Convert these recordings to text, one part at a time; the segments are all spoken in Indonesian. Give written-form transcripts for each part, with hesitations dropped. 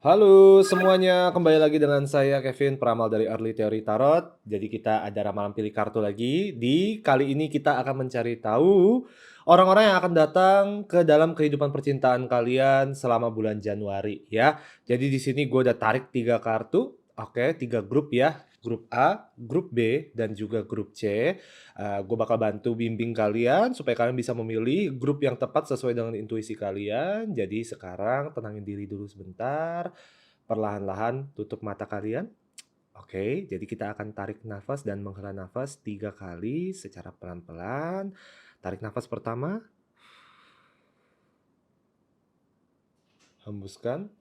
Halo semuanya, kembali lagi dengan saya Kevin, peramal dari Early Theory Tarot. Jadi kita ada ramalan pilih kartu lagi. Di kali ini kita akan mencari tahu orang-orang yang akan datang ke dalam kehidupan percintaan kalian selama bulan Januari ya. Jadi di sini gue udah tarik 3 kartu, oke, 3 grup ya. Grup A, grup B, dan juga grup C. Gue bakal bantu bimbing kalian supaya kalian bisa memilih grup yang tepat sesuai dengan intuisi kalian. Jadi sekarang tenangin diri dulu sebentar. Perlahan-lahan tutup mata kalian. Oke, jadi kita akan tarik nafas dan menghela nafas 3 kali secara pelan-pelan. Tarik nafas pertama, hembuskan.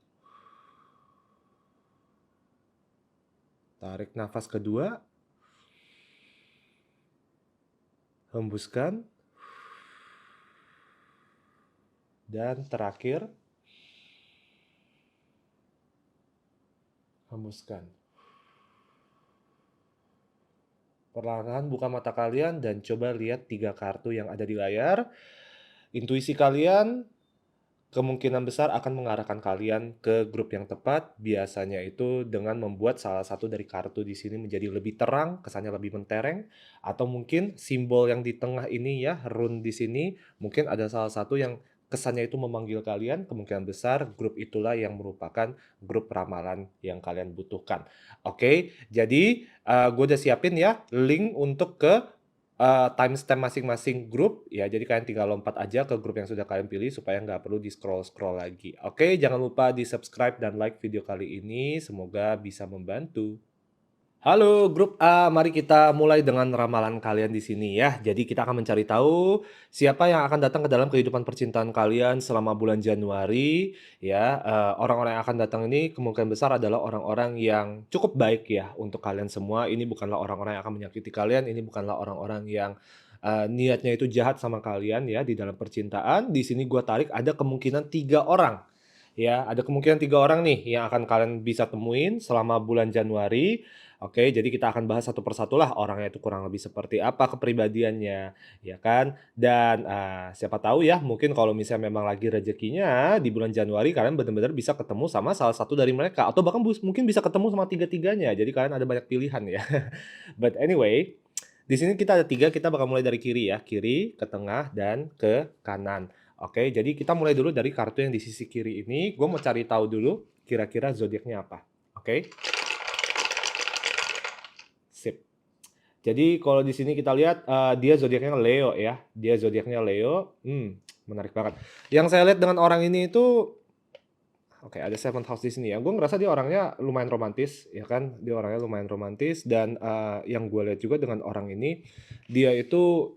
Tarik nafas kedua, hembuskan. Dan terakhir, hembuskan. Perlahan-lahan buka mata kalian dan coba lihat 3 kartu yang ada di layar. Intuisi kalian kemungkinan besar akan mengarahkan kalian ke grup yang tepat, biasanya itu dengan membuat salah satu dari kartu di sini menjadi lebih terang, kesannya lebih mentereng, atau mungkin simbol yang di tengah ini ya, rune di sini, mungkin ada salah satu yang kesannya itu memanggil kalian, kemungkinan besar grup itulah yang merupakan grup ramalan yang kalian butuhkan. Oke, jadi gue udah siapin ya link untuk ke timestamp masing-masing grup, ya jadi kalian tinggal lompat aja ke grup yang sudah kalian pilih supaya nggak perlu di-scroll-scroll lagi. Oke, jangan lupa di-subscribe dan like video kali ini, semoga bisa membantu. Halo grup A, mari kita mulai dengan ramalan kalian di sini ya. Jadi kita akan mencari tahu siapa yang akan datang ke dalam kehidupan percintaan kalian selama bulan Januari ya. Orang-orang yang akan datang ini kemungkinan besar adalah orang-orang yang cukup baik ya untuk kalian semua. Ini bukanlah orang-orang yang akan menyakiti kalian, ini bukanlah orang-orang yang niatnya itu jahat sama kalian ya di dalam percintaan. Di sini gua tarik ada kemungkinan 3 orang. Ya, ada kemungkinan 3 orang nih yang akan kalian bisa temuin selama bulan Januari. Oke, jadi kita akan bahas satu persatu lah orangnya itu kurang lebih seperti apa kepribadiannya, ya kan? Dan, siapa tahu ya mungkin kalau misalnya memang lagi rezekinya di bulan Januari kalian benar-benar bisa ketemu sama salah satu dari mereka atau bahkan mungkin bisa ketemu sama tiga-tiganya, jadi kalian ada banyak pilihan ya. But anyway, di sini kita ada 3, kita bakal mulai dari kiri ya, kiri, ke tengah, dan ke kanan. Oke, jadi kita mulai dulu dari kartu yang di sisi kiri ini, gue mau cari tahu dulu kira-kira zodiaknya apa. Oke, sip. Jadi kalau di sini kita lihat, dia zodiaknya Leo ya, dia zodiaknya Leo, menarik banget. Yang saya lihat dengan orang ini itu oke, ada Seventh House di sini ya. Gue ngerasa dia orangnya lumayan romantis, ya kan? Dia orangnya lumayan romantis dan yang gue lihat juga dengan orang ini, dia itu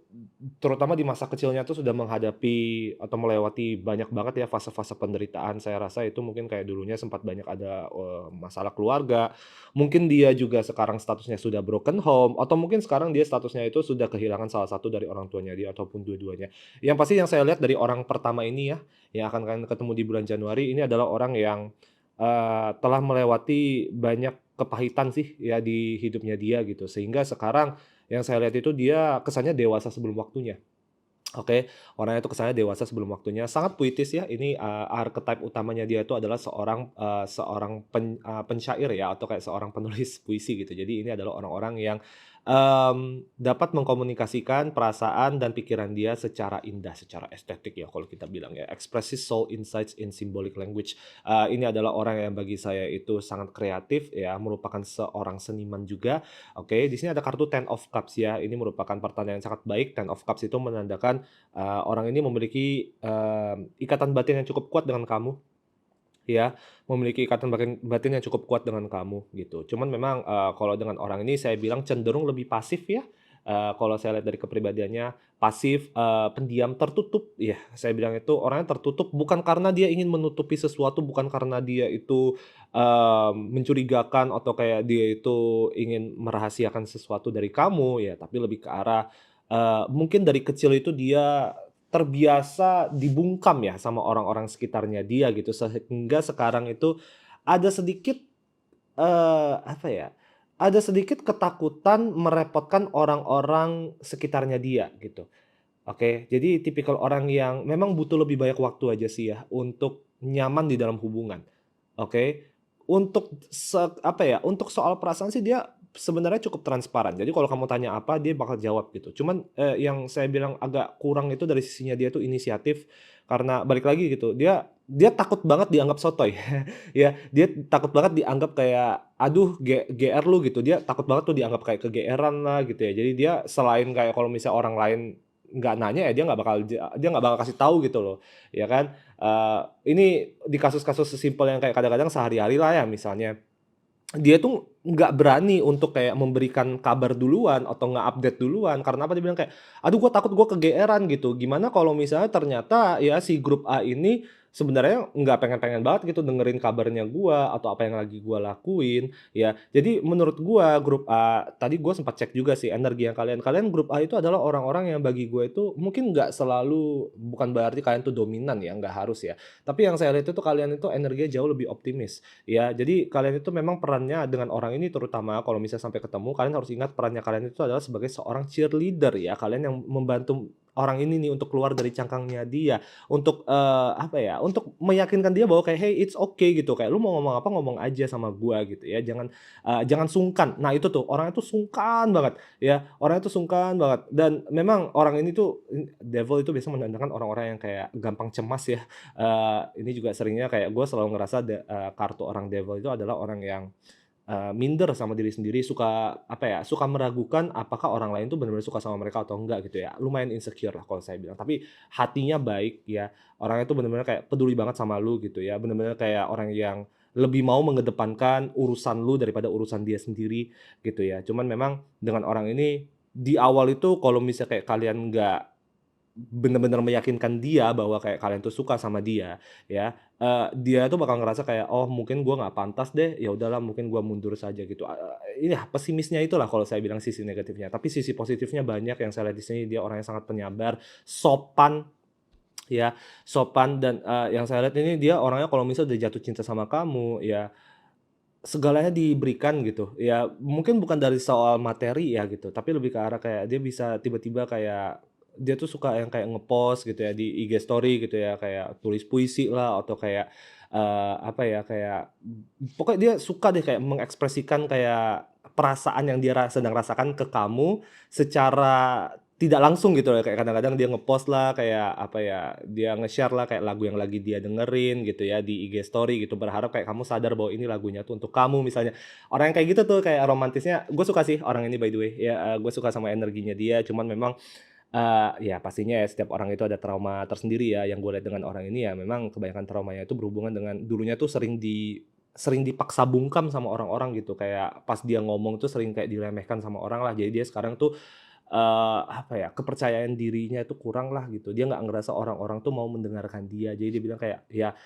terutama di masa kecilnya tuh sudah menghadapi atau melewati banyak banget ya fase-fase penderitaan. Saya rasa itu mungkin kayak dulunya sempat banyak ada masalah keluarga. Mungkin dia juga sekarang statusnya sudah broken home, atau mungkin sekarang dia statusnya itu sudah kehilangan salah satu dari orang tuanya dia ataupun dua-duanya. Yang pasti yang saya lihat dari orang pertama ini ya, yang akan kalian ketemu di bulan Januari ini adalah orang yang, telah melewati banyak kepahitan sih ya di hidupnya dia gitu. Sehingga sekarang yang saya lihat itu dia kesannya dewasa sebelum waktunya. Oke, orangnya itu kesannya dewasa sebelum waktunya, sangat puitis ya, ini, archetype utamanya dia itu adalah seorang pensyair ya, atau kayak seorang penulis puisi gitu. Jadi ini adalah orang-orang yang, dapat mengkomunikasikan perasaan dan pikiran dia secara indah, secara estetik ya kalau kita bilang ya, expresses soul insights in symbolic language. Ini adalah orang yang bagi saya itu sangat kreatif ya, merupakan seorang seniman juga. Oke, di sini ada kartu Ten of Cups ya, ini merupakan pertanda yang sangat baik. Ten of Cups itu menandakan orang ini memiliki, ikatan batin yang cukup kuat dengan kamu, ya, memiliki ikatan batin yang cukup kuat dengan kamu, gitu. Cuman memang, kalau dengan orang ini saya bilang cenderung lebih pasif ya, kalau saya lihat dari kepribadiannya, pasif, pendiam, tertutup, ya, saya bilang itu orangnya tertutup bukan karena dia ingin menutupi sesuatu, bukan karena dia itu, mencurigakan atau kayak dia itu ingin merahasiakan sesuatu dari kamu, ya, tapi lebih ke arah, mungkin dari kecil itu dia terbiasa dibungkam ya sama orang-orang sekitarnya dia gitu, sehingga sekarang itu ada sedikit, apa ya, ada sedikit ketakutan merepotkan orang-orang sekitarnya dia gitu. Oke, jadi tipikal orang yang memang butuh lebih banyak waktu aja sih ya untuk nyaman di dalam hubungan. Oke, untuk apa ya, untuk soal perasaan sih dia sebenarnya cukup transparan. Jadi kalau kamu tanya apa, dia bakal jawab gitu. Cuman, yang saya bilang agak kurang itu dari sisinya dia tuh inisiatif, karena balik lagi gitu, dia dia takut banget dianggap sotoy. Ya, dia takut banget dianggap kayak, "Aduh GR lu," gitu. Dia takut banget tuh dianggap kayak kegeeran lah gitu ya. Jadi dia selain kayak kalau misalnya orang lain nggak nanya ya dia nggak bakal kasih tahu gitu loh, ya kan. Ini di kasus-kasus sesimpel yang kayak kadang-kadang sehari-hari lah ya misalnya, dia tuh nggak berani untuk kayak memberikan kabar duluan atau nge-update duluan, karena apa, dia bilang kayak, "Aduh gua takut gua kegeeran," gitu. Gimana kalau misalnya ternyata ya si grup A ini sebenarnya nggak pengen-pengen banget gitu dengerin kabarnya gua atau apa yang lagi gua lakuin, ya. Jadi menurut gua grup A tadi gua sempat cek juga sih energi yang kalian grup A itu adalah orang-orang yang bagi gue itu mungkin nggak selalu, bukan berarti kalian tuh dominan ya, nggak harus ya. Tapi yang saya lihat itu kalian itu energinya jauh lebih optimis. Ya, jadi kalian itu memang perannya dengan orang ini terutama kalau misalnya sampai ketemu, kalian harus ingat perannya kalian itu adalah sebagai seorang cheerleader ya. Kalian yang membantu orang ini nih untuk keluar dari cangkangnya dia, untuk, apa ya, untuk meyakinkan dia bahwa kayak, "Hey, it's okay," gitu, kayak, "Lu mau ngomong apa, ngomong aja sama gua," gitu ya, jangan sungkan. Nah itu tuh, orangnya tuh sungkan banget, ya, orangnya tuh sungkan banget dan memang orang ini tuh, devil itu biasanya menandakan orang-orang yang kayak gampang cemas ya. Ini juga seringnya kayak gue selalu ngerasa kartu orang devil itu adalah orang yang, minder sama diri sendiri, suka apa ya, suka meragukan apakah orang lain tuh benar-benar suka sama mereka atau enggak gitu ya. Lumayan insecure lah kalau saya bilang, tapi hatinya baik ya, orangnya tuh benar-benar kayak peduli banget sama lu gitu ya, benar-benar kayak orang yang lebih mau mengedepankan urusan lu daripada urusan dia sendiri gitu ya. Cuman memang dengan orang ini, di awal itu kalau misalnya kayak kalian nggak bener-bener meyakinkan dia bahwa kayak kalian tuh suka sama dia, ya, dia tuh bakal ngerasa kayak, "Oh mungkin gua nggak pantas deh, ya udahlah mungkin gua mundur saja," gitu. Iya pesimisnya itulah kalau saya bilang sisi negatifnya. Tapi sisi positifnya banyak yang saya lihat di sini, dia orang yang sangat penyabar, sopan, ya, sopan dan, yang saya lihat ini dia orangnya kalau misalnya udah jatuh cinta sama kamu, ya segalanya diberikan gitu. Ya mungkin bukan dari soal materi ya gitu, tapi lebih ke arah kayak dia bisa tiba-tiba kayak dia tuh suka yang kayak nge-post gitu ya di IG story gitu ya, kayak tulis puisi lah atau kayak, apa ya, kayak pokoknya dia suka deh kayak mengekspresikan kayak perasaan yang dia sedang rasakan ke kamu secara tidak langsung gitu ya, kayak kadang-kadang dia nge-post lah kayak apa ya, dia nge-share lah kayak lagu yang lagi dia dengerin gitu ya di IG story gitu, berharap kayak kamu sadar bahwa ini lagunya tuh untuk kamu misalnya. Orang yang kayak gitu tuh kayak romantisnya gue suka sih orang ini by the way, ya, gue suka sama energinya dia, cuman memang, ya pastinya ya setiap orang itu ada trauma tersendiri ya, yang gue lihat dengan orang ini ya memang kebanyakan traumanya itu berhubungan dengan dulunya tuh sering dipaksa bungkam sama orang-orang gitu, kayak pas dia ngomong tuh sering kayak diremehkan sama orang lah, jadi dia sekarang tuh apa ya, kepercayaan dirinya itu kurang lah gitu. Dia nggak ngerasa orang-orang tuh mau mendengarkan dia. Jadi dia bilang kayak, "Ya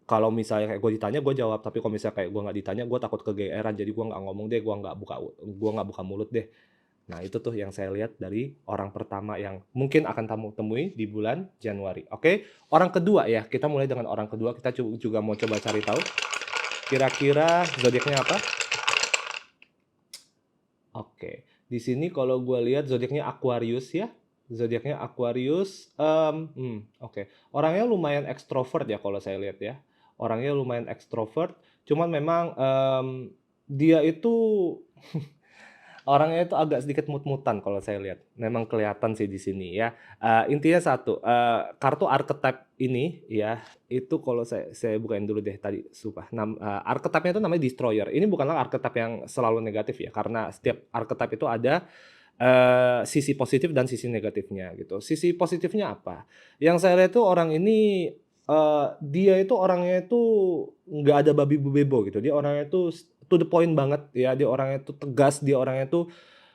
kalau misalnya kayak gue ditanya gue jawab, tapi kalau misalnya kayak gue nggak ditanya gue takut kegeeran, jadi gue nggak ngomong deh, gue nggak buka mulut deh." Nah itu tuh yang saya lihat dari orang pertama yang mungkin akan kamu temui di bulan Januari, oke? Orang kedua ya, kita mulai dengan orang kedua, kita juga mau coba cari tahu, kira-kira zodiaknya apa? Oke, di sini kalau gue lihat zodiaknya Aquarius ya, zodiaknya Aquarius, oke. Orangnya lumayan ekstrovert ya kalau saya lihat ya, orangnya lumayan ekstrovert, cuman memang, dia itu orangnya itu agak sedikit mut-mutan kalau saya lihat, memang kelihatan sih di sini ya. Intinya satu, kartu archetype ini ya, itu kalau saya bukain dulu deh tadi, sumpah, archetype-nya itu namanya Destroyer. Ini bukanlah archetype yang selalu negatif ya, karena setiap archetype itu ada, sisi positif dan sisi negatifnya gitu. Sisi positifnya apa? Yang saya lihat tuh orang ini, dia itu orangnya itu nggak ada babi bu bebo gitu, dia orangnya tuh to the point banget ya, dia orangnya tuh tegas, dia orangnya tuh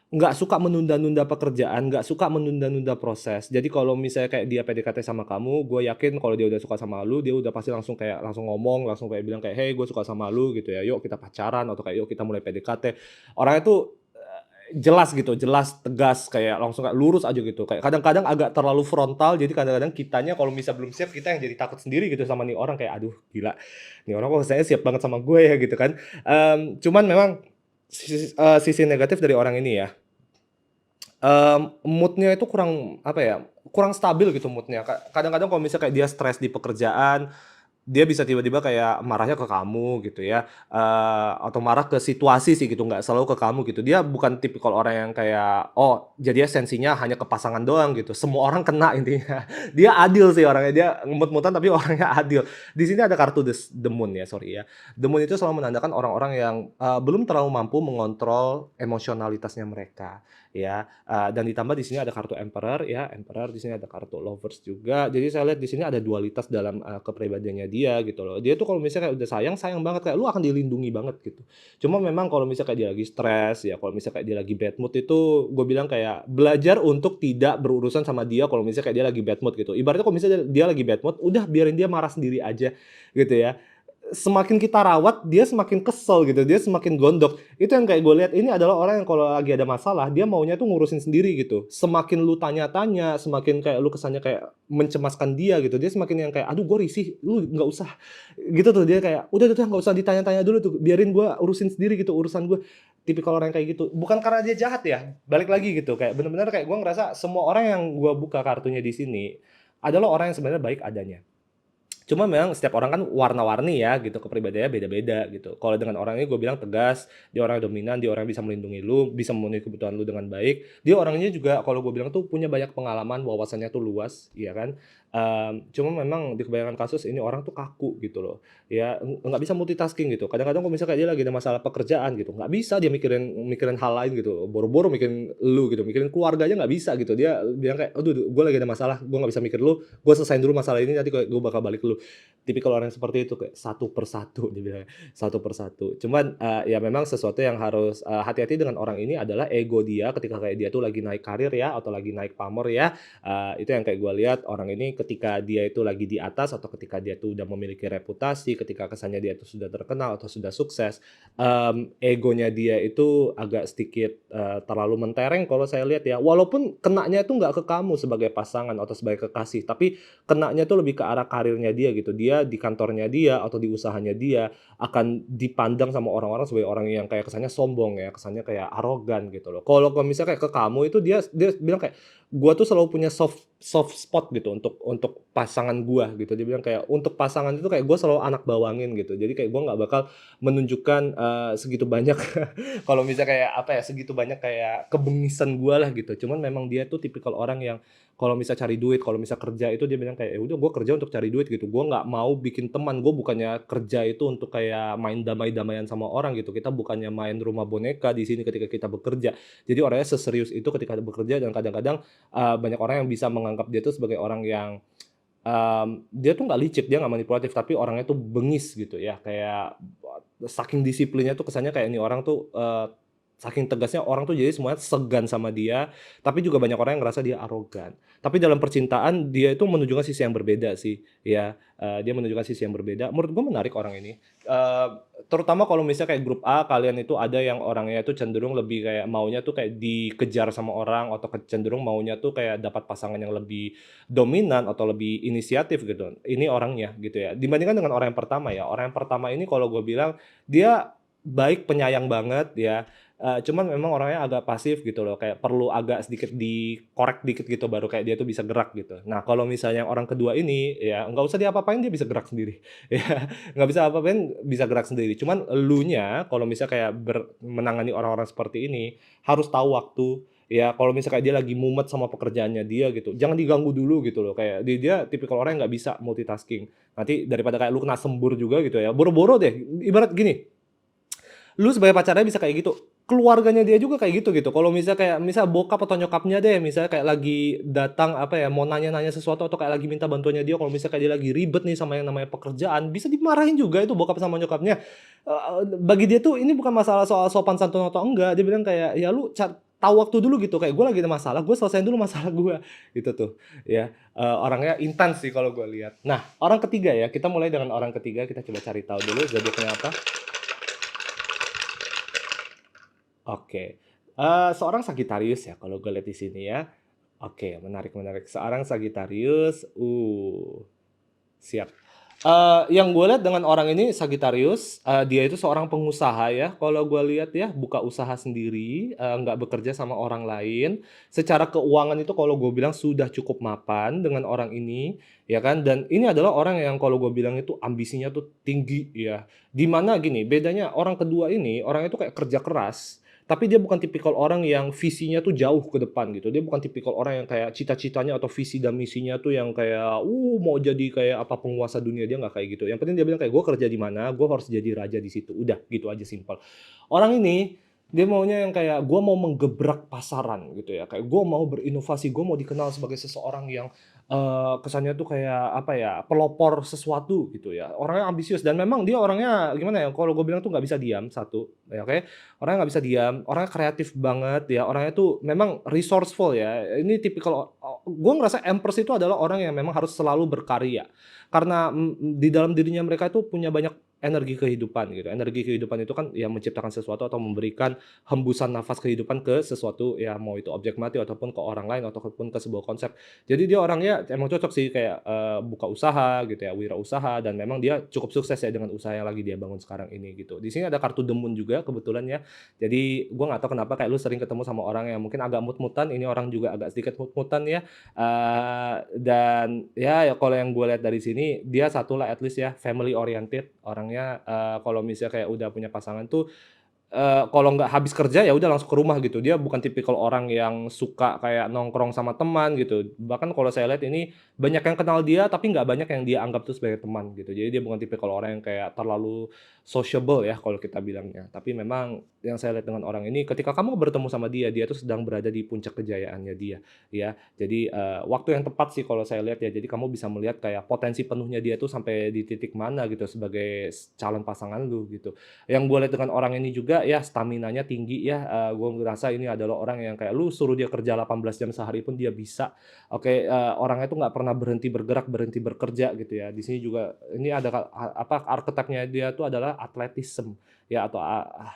nggak suka menunda-nunda pekerjaan, nggak suka menunda-nunda proses. Jadi kalau misalnya kayak dia PDKT sama kamu, gue yakin kalau dia udah suka sama lu, dia udah pasti langsung kayak langsung ngomong, langsung kayak bilang kayak, "Hey, gue suka sama lu," gitu ya, "Yuk kita pacaran," atau kayak, "Yuk kita mulai PDKT." Orangnya tuh, jelas gitu, jelas, tegas, kayak langsung kayak lurus aja gitu, kayak kadang-kadang agak terlalu frontal, jadi kadang-kadang kitanya kalau misal belum siap, kita yang jadi takut sendiri gitu sama nih orang, kayak, "Aduh gila, nih orang kok kayaknya siap banget sama gue ya," gitu kan. Cuman memang sisi negatif dari orang ini ya, mood-nya itu kurang, apa ya, kurang stabil gitu mood-nya. Kadang-kadang kalau misalnya kayak dia stres di pekerjaan, dia bisa tiba-tiba kayak marahnya ke kamu gitu ya, atau marah ke situasi sih gitu, nggak selalu ke kamu gitu. Dia bukan tipikal orang yang kayak, oh jadinya sensinya hanya ke pasangan doang gitu, semua orang kena intinya. Dia adil sih orangnya, dia ngemut-ngemutan tapi orangnya adil. Di sini ada kartu The Moon ya, sorry ya. The Moon itu selalu menandakan orang-orang yang, belum terlalu mampu mengontrol emosionalitasnya mereka, ya. Dan ditambah di sini ada kartu Emperor ya, Emperor di sini ada kartu Lovers juga. Jadi saya lihat di sini ada dualitas dalam, kepribadiannya dia gitu loh. Dia tuh kalau misalnya kayak udah sayang, sayang banget kayak lu akan dilindungi banget gitu. Cuma memang kalau misalnya kayak dia lagi stres ya, kalau misalnya kayak dia lagi bad mood itu gue bilang kayak belajar untuk tidak berurusan sama dia kalau misalnya kayak dia lagi bad mood gitu. Ibaratnya kalau misalnya dia lagi bad mood, udah biarin dia marah sendiri aja gitu ya. Semakin kita rawat, dia semakin kesel gitu, dia semakin gondok. Itu yang kayak gue lihat, ini adalah orang yang kalau lagi ada masalah, dia maunya tuh ngurusin sendiri gitu. Semakin lu tanya-tanya, semakin kayak lu kesannya kayak mencemaskan dia gitu, dia semakin yang kayak, "Aduh gue risih, lu nggak usah." Gitu tuh, dia kayak, "Udah nggak usah ditanya-tanya dulu tuh, biarin gue urusin sendiri gitu, urusan gue." Tipikal orang yang kayak gitu. Bukan karena dia jahat ya, balik lagi gitu, kayak bener-bener kayak gue ngerasa semua orang yang gue buka kartunya di sini, adalah orang yang sebenarnya baik adanya. Cuma memang setiap orang kan warna-warni ya gitu, kepribadiannya beda-beda gitu. Kalau dengan orang ini gue bilang tegas, dia orangnya dominan, dia orang yang bisa melindungi lu, bisa memenuhi kebutuhan lu dengan baik. Dia orangnya juga kalau gue bilang tuh punya banyak pengalaman, wawasannya tuh luas, iya kan. Cuma memang di kebanyakan kasus ini orang tuh kaku gitu loh, ya nggak bisa multitasking gitu. Kadang-kadang kalau misalnya kayak dia lagi ada masalah pekerjaan gitu, nggak bisa dia mikirin mikirin hal lain gitu, boro-boro mikirin lu gitu, mikirin keluarganya nggak bisa gitu. Dia bilang kayak, "Aduh, gue lagi ada masalah, gue nggak bisa mikir lu, gue selesain dulu masalah ini nanti gue bakal balik ke lu." Tipikal orang yang seperti itu kayak satu persatu dibilangnya, satu persatu. Cuman, ya memang sesuatu yang harus, hati-hati dengan orang ini adalah ego dia ketika kayak dia tuh lagi naik karir ya, atau lagi naik pamor ya, itu yang kayak gue lihat orang ini ketika dia itu lagi di atas atau ketika dia tuh udah memiliki reputasi, ketika kesannya dia tuh sudah terkenal atau sudah sukses, egonya dia itu agak sedikit, terlalu mentereng kalau saya lihat ya. Walaupun kenanya itu nggak ke kamu sebagai pasangan atau sebagai kekasih, tapi kenanya tuh lebih ke arah karirnya dia gitu. Dia di kantornya dia atau di usahanya dia akan dipandang sama orang-orang sebagai orang yang kayak kesannya sombong ya, kesannya kayak arogan gitu loh. Kalau misalnya kayak ke kamu itu dia bilang kayak, "Gua tuh selalu punya soft soft spot gitu untuk pasangan gua," gitu. Dia bilang kayak, "Untuk pasangan itu kayak gua selalu anak bawangin," gitu. Jadi kayak gua nggak bakal menunjukkan, segitu banyak kalau misalnya kayak apa ya, segitu banyak kayak kebengisan gua lah gitu. Cuman memang dia tuh tipikal orang yang kalau misal cari duit, kalau misal kerja itu dia bilang kayak, "Ya udah gue kerja untuk cari duit," gitu. "Gue nggak mau bikin teman, gue bukannya kerja itu untuk kayak main damai-damaian sama orang gitu. Kita bukannya main rumah boneka di sini ketika kita bekerja." Jadi orangnya seserius itu ketika bekerja dan kadang-kadang, banyak orang yang bisa menganggap dia tuh sebagai orang yang, dia tuh nggak licik, dia nggak manipulatif, tapi orangnya tuh bengis gitu ya, kayak saking disiplinnya tuh kesannya kayak ini orang tuh, saking tegasnya orang tuh jadi semuanya segan sama dia, tapi juga banyak orang yang ngerasa dia arogan. Tapi dalam percintaan dia itu menunjukkan sisi yang berbeda sih, ya, dia menunjukkan sisi yang berbeda. Menurut gue menarik orang ini, terutama kalau misalnya kayak grup A kalian itu ada yang orangnya itu cenderung lebih kayak maunya tuh kayak dikejar sama orang atau cenderung maunya tuh kayak dapat pasangan yang lebih dominan atau lebih inisiatif gitu. Ini orangnya gitu ya. Dibandingkan dengan orang yang pertama ya, orang yang pertama ini kalau gue bilang dia baik, penyayang banget ya, cuman memang orangnya agak pasif gitu loh, kayak perlu agak sedikit dikorek dikit gitu baru kayak dia tuh bisa gerak gitu. Nah kalau misalnya yang orang kedua ini, ya nggak usah diapa-apain dia bisa gerak sendiri, ya nggak bisa apa-apain bisa gerak sendiri. Cuman elunya kalau misalnya kayak menangani orang-orang seperti ini, harus tahu waktu, ya kalau misalnya kayak dia lagi mumet sama pekerjaannya dia gitu, jangan diganggu dulu gitu loh, kayak dia tipikal orang yang nggak bisa multitasking. Nanti daripada kayak lu kena sembur juga gitu ya, boro-boro deh, ibarat gini, lu sebagai pacarnya bisa kayak gitu, keluarganya dia juga kayak gitu, kalau misal kayak misal bokap atau nyokapnya deh, misalnya kayak lagi datang, apa ya, mau nanya-nanya sesuatu atau kayak lagi minta bantuannya dia, kalau misalnya kayak dia lagi ribet nih sama yang namanya pekerjaan, bisa dimarahin juga itu bokap sama nyokapnya. Bagi dia tuh ini bukan masalah soal sopan santun atau enggak, dia bilang kayak, "Ya lu tahu waktu dulu gitu, kayak gue lagi ada masalah, gue selesaiin dulu masalah gue." Itu tuh, ya, orangnya intens sih kalau gue lihat. Nah, orang ketiga ya, kita mulai dengan orang ketiga, kita coba cari tahu dulu zodiaknya apa. Oke, seorang Sagittarius ya kalau gue lihat di sini ya. Oke, menarik menarik. Seorang Sagittarius, siap. Yang gue lihat dengan orang ini Sagittarius, dia itu seorang pengusaha ya, kalau gue lihat ya, buka usaha sendiri, nggak bekerja sama orang lain. Secara keuangan itu kalau gue bilang sudah cukup mapan dengan orang ini, ya kan. Dan ini adalah orang yang kalau gue bilang itu ambisinya tuh tinggi ya. Di mana gini, bedanya orang kedua ini, orang itu kayak kerja keras, tapi dia bukan tipikal orang yang visinya tuh jauh ke depan gitu. Dia bukan tipikal orang yang kayak cita-citanya atau visi dan misinya tuh yang kayak, mau jadi kayak apa penguasa dunia, dia nggak kayak gitu. Yang penting dia bilang kayak, "Gue kerja di mana, gue harus jadi raja di situ." Udah, gitu aja simpel. Orang ini, dia maunya yang kayak, "Gue mau menggebrak pasaran," gitu ya, kayak, "Gue mau berinovasi, gue mau dikenal sebagai seseorang yang, kesannya tuh kayak apa ya, pelopor sesuatu," gitu ya. Orangnya ambisius dan memang dia orangnya gimana ya, kalau gue bilang tuh nggak bisa diam, satu, ya oke. Orangnya nggak bisa diam, orangnya kreatif banget ya, orangnya tuh memang resourceful ya. Ini tipikal gue ngerasa Empress itu adalah orang yang memang harus selalu berkarya. Karena, di dalam dirinya mereka itu punya banyak energi kehidupan gitu. Energi kehidupan itu kan ya menciptakan sesuatu atau memberikan hembusan nafas kehidupan ke sesuatu ya, mau itu objek mati ataupun ke orang lain ataupun ke sebuah konsep. Jadi dia orangnya emang cocok sih kayak, buka usaha gitu ya, wirausaha dan memang dia cukup sukses ya dengan usaha yang lagi dia bangun sekarang ini gitu. Di sini ada kartu The Moon juga kebetulan ya. Jadi gue nggak tahu kenapa kayak lu sering ketemu sama orang yang mungkin agak mut-mutan, ini orang juga agak sedikit mut-mutan ya, dan ya kalau yang gue lihat dari sini, dia satu lah at least ya family oriented orangnya, kalau misalnya kayak udah punya pasangan tuh, kalau nggak habis kerja ya udah langsung ke rumah gitu. Dia bukan tipikal orang yang suka kayak nongkrong sama teman gitu. Bahkan kalau saya lihat ini banyak yang kenal dia, tapi nggak banyak yang dia anggap tuh sebagai teman gitu. Jadi dia bukan tipikal orang yang kayak terlalu sociable ya kalau kita bilangnya. Tapi memang yang saya lihat dengan orang ini ketika kamu bertemu sama dia, dia tuh sedang berada di puncak kejayaannya dia, ya. Jadi, waktu yang tepat sih kalau saya lihat ya. Jadi kamu bisa melihat kayak potensi penuhnya dia tuh sampai di titik mana gitu sebagai calon pasangan lu gitu. Yang gue lihat dengan orang ini juga ya staminanya tinggi ya, gue ngerasa ini adalah orang yang kayak lu suruh dia kerja 18 jam sehari pun dia bisa. Oke, orangnya tuh nggak pernah berhenti bergerak, berhenti bekerja gitu ya. Di sini juga ini ada apa, archetype-nya dia tuh adalah atletisme ya atau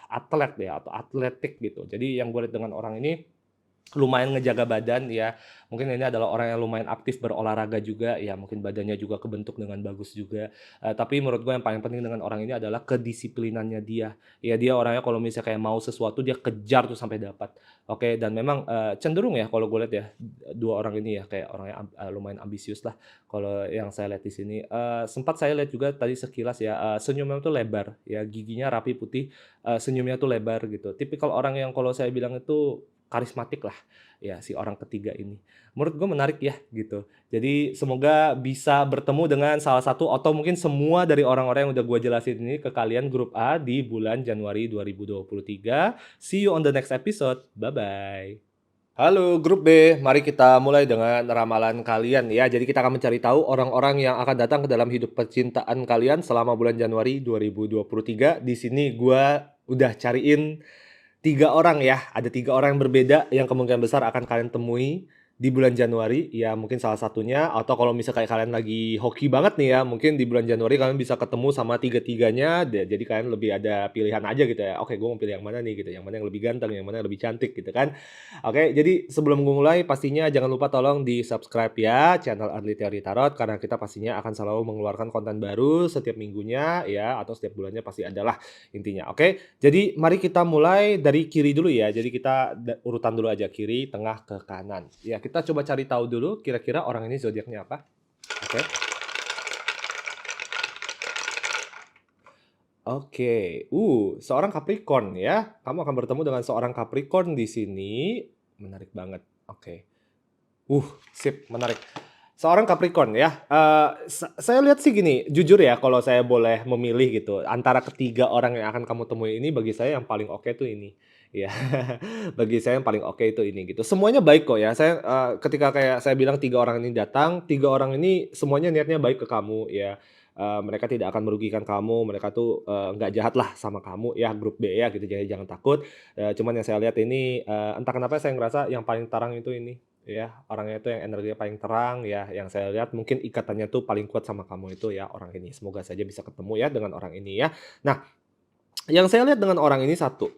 atlet ya atau atletik gitu. Jadi yang gue lihat dengan orang ini lumayan ngejaga badan ya, mungkin ini adalah orang yang lumayan aktif berolahraga juga ya, mungkin badannya juga kebentuk dengan bagus juga, tapi menurut gue yang paling penting dengan orang ini adalah kedisiplinannya dia. Ya dia orangnya kalau misalnya kayak mau sesuatu dia kejar tuh sampai dapat. Oke dan memang, cenderung ya kalau gue lihat ya, 2 orang ini ya kayak orangnya lumayan ambisius lah kalau yang saya lihat di sini. Sempat saya lihat juga tadi sekilas ya, senyumnya tuh lebar ya, giginya rapi putih, senyumnya tuh lebar gitu. Tipikal orang yang kalau saya bilang itu karismatik lah, ya si orang ketiga ini. Menurut gue menarik ya gitu. Jadi semoga bisa bertemu dengan salah satu atau mungkin semua dari orang-orang yang udah gue jelasin ini ke kalian grup A di bulan Januari 2023. See you on the next episode. Bye-bye. Halo grup B, mari kita mulai dengan ramalan kalian ya. Jadi kita akan mencari tahu orang-orang yang akan datang ke dalam hidup percintaan kalian selama bulan Januari 2023. Di sini gue udah cariin 3 orang ya, ada 3 orang yang berbeda yang kemungkinan besar akan kalian temui di bulan Januari, ya mungkin salah satunya atau kalau misal kayak kalian lagi hoki banget nih ya, mungkin di bulan Januari kalian bisa ketemu sama tiga-tiganya, jadi kalian lebih ada pilihan aja gitu ya, "Oke gue mau pilih yang mana nih?" Gitu, yang mana yang lebih ganteng, yang mana yang lebih cantik gitu kan. Oke, jadi sebelum mulai pastinya jangan lupa tolong di-subscribe ya channel Early Theory Tarot karena kita pastinya akan selalu mengeluarkan konten baru setiap minggunya ya, atau setiap bulannya pasti ada lah intinya, oke? Jadi mari kita mulai dari kiri dulu ya. Jadi kita urutan dulu aja kiri, tengah ke kanan. Ya, kita coba cari tahu dulu kira-kira orang ini zodiaknya apa. Oke. Oke. Seorang Capricorn ya. Kamu akan bertemu dengan seorang Capricorn di sini. Menarik banget. Oke. Sip, menarik. Seorang Capricorn ya, saya lihat sih gini, jujur ya kalau saya boleh memilih gitu, antara ketiga orang yang akan kamu temui ini bagi saya yang paling oke tuh ini. Ya, bagi saya yang paling oke itu ini gitu. Semuanya baik kok ya, saya, ketika kayak saya bilang 3 orang ini datang, 3 orang ini semuanya niatnya baik ke kamu ya, mereka tidak akan merugikan kamu, mereka tuh, nggak jahat lah sama kamu ya, grup B ya gitu, jadi jangan takut. Cuman yang saya lihat ini, entah kenapa saya ngerasa yang paling terang itu ini. Ya, orangnya itu yang energinya paling terang ya, yang saya lihat mungkin ikatannya tuh paling kuat sama kamu itu ya orang ini. Semoga saja bisa ketemu ya dengan orang ini ya. Nah, yang saya lihat dengan orang ini satu,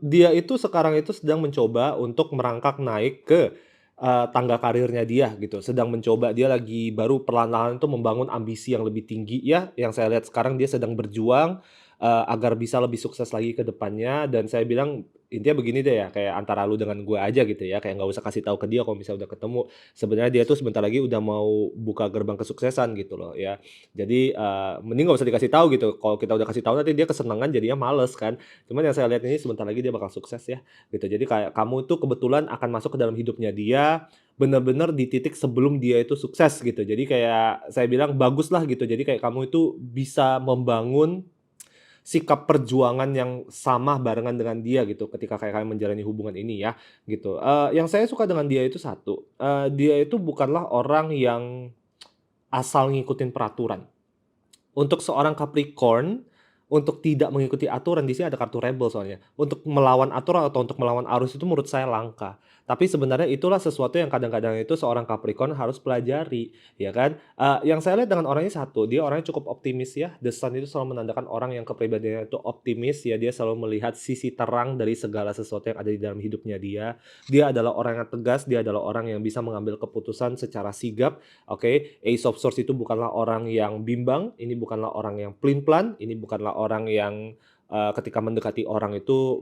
dia itu sekarang itu sedang mencoba untuk merangkak naik ke tangga karirnya dia gitu, sedang mencoba, dia lagi baru perlahan-lahan tuh membangun ambisi yang lebih tinggi ya, yang saya lihat sekarang dia sedang berjuang, agar bisa lebih sukses lagi ke depannya dan saya bilang, intinya begini deh ya, kayak antara lu dengan gue aja gitu ya, kayak nggak usah kasih tahu ke dia kalau misalnya udah ketemu. Sebenarnya dia tuh sebentar lagi udah mau buka gerbang kesuksesan gitu loh ya. Jadi, mending nggak usah dikasih tahu gitu, kalau kita udah kasih tahu nanti dia kesenangan jadinya males kan. Cuman yang saya lihat ini sebentar lagi dia bakal sukses ya, gitu. Jadi kayak kamu tuh kebetulan akan masuk ke dalam hidupnya dia, bener-bener di titik sebelum dia itu sukses gitu. Jadi kayak saya bilang baguslah gitu, jadi kayak kamu itu bisa membangun sikap perjuangan yang sama barengan dengan dia gitu, ketika kayak kalian menjalani hubungan ini ya, gitu. Yang saya suka dengan dia itu satu, dia itu bukanlah orang yang asal ngikutin peraturan. Untuk seorang Capricorn, untuk tidak mengikuti aturan di sini ada kartu rebel soalnya. Untuk melawan aturan atau untuk melawan arus itu menurut saya langka. Tapi sebenarnya itulah sesuatu yang kadang-kadang itu seorang Capricorn harus pelajari, ya kan? Yang saya lihat dengan orang ini satu, dia orangnya cukup optimis ya. The Sun itu selalu menandakan orang yang kepribadiannya itu optimis ya, dia selalu melihat sisi terang dari segala sesuatu yang ada di dalam hidupnya dia. Dia adalah orang yang tegas, dia adalah orang yang bisa mengambil keputusan secara sigap. Oke, Ace of Swords itu bukanlah orang yang bimbang, ini bukanlah orang yang pelin-pelan, ini bukanlah orang yang, ketika mendekati orang itu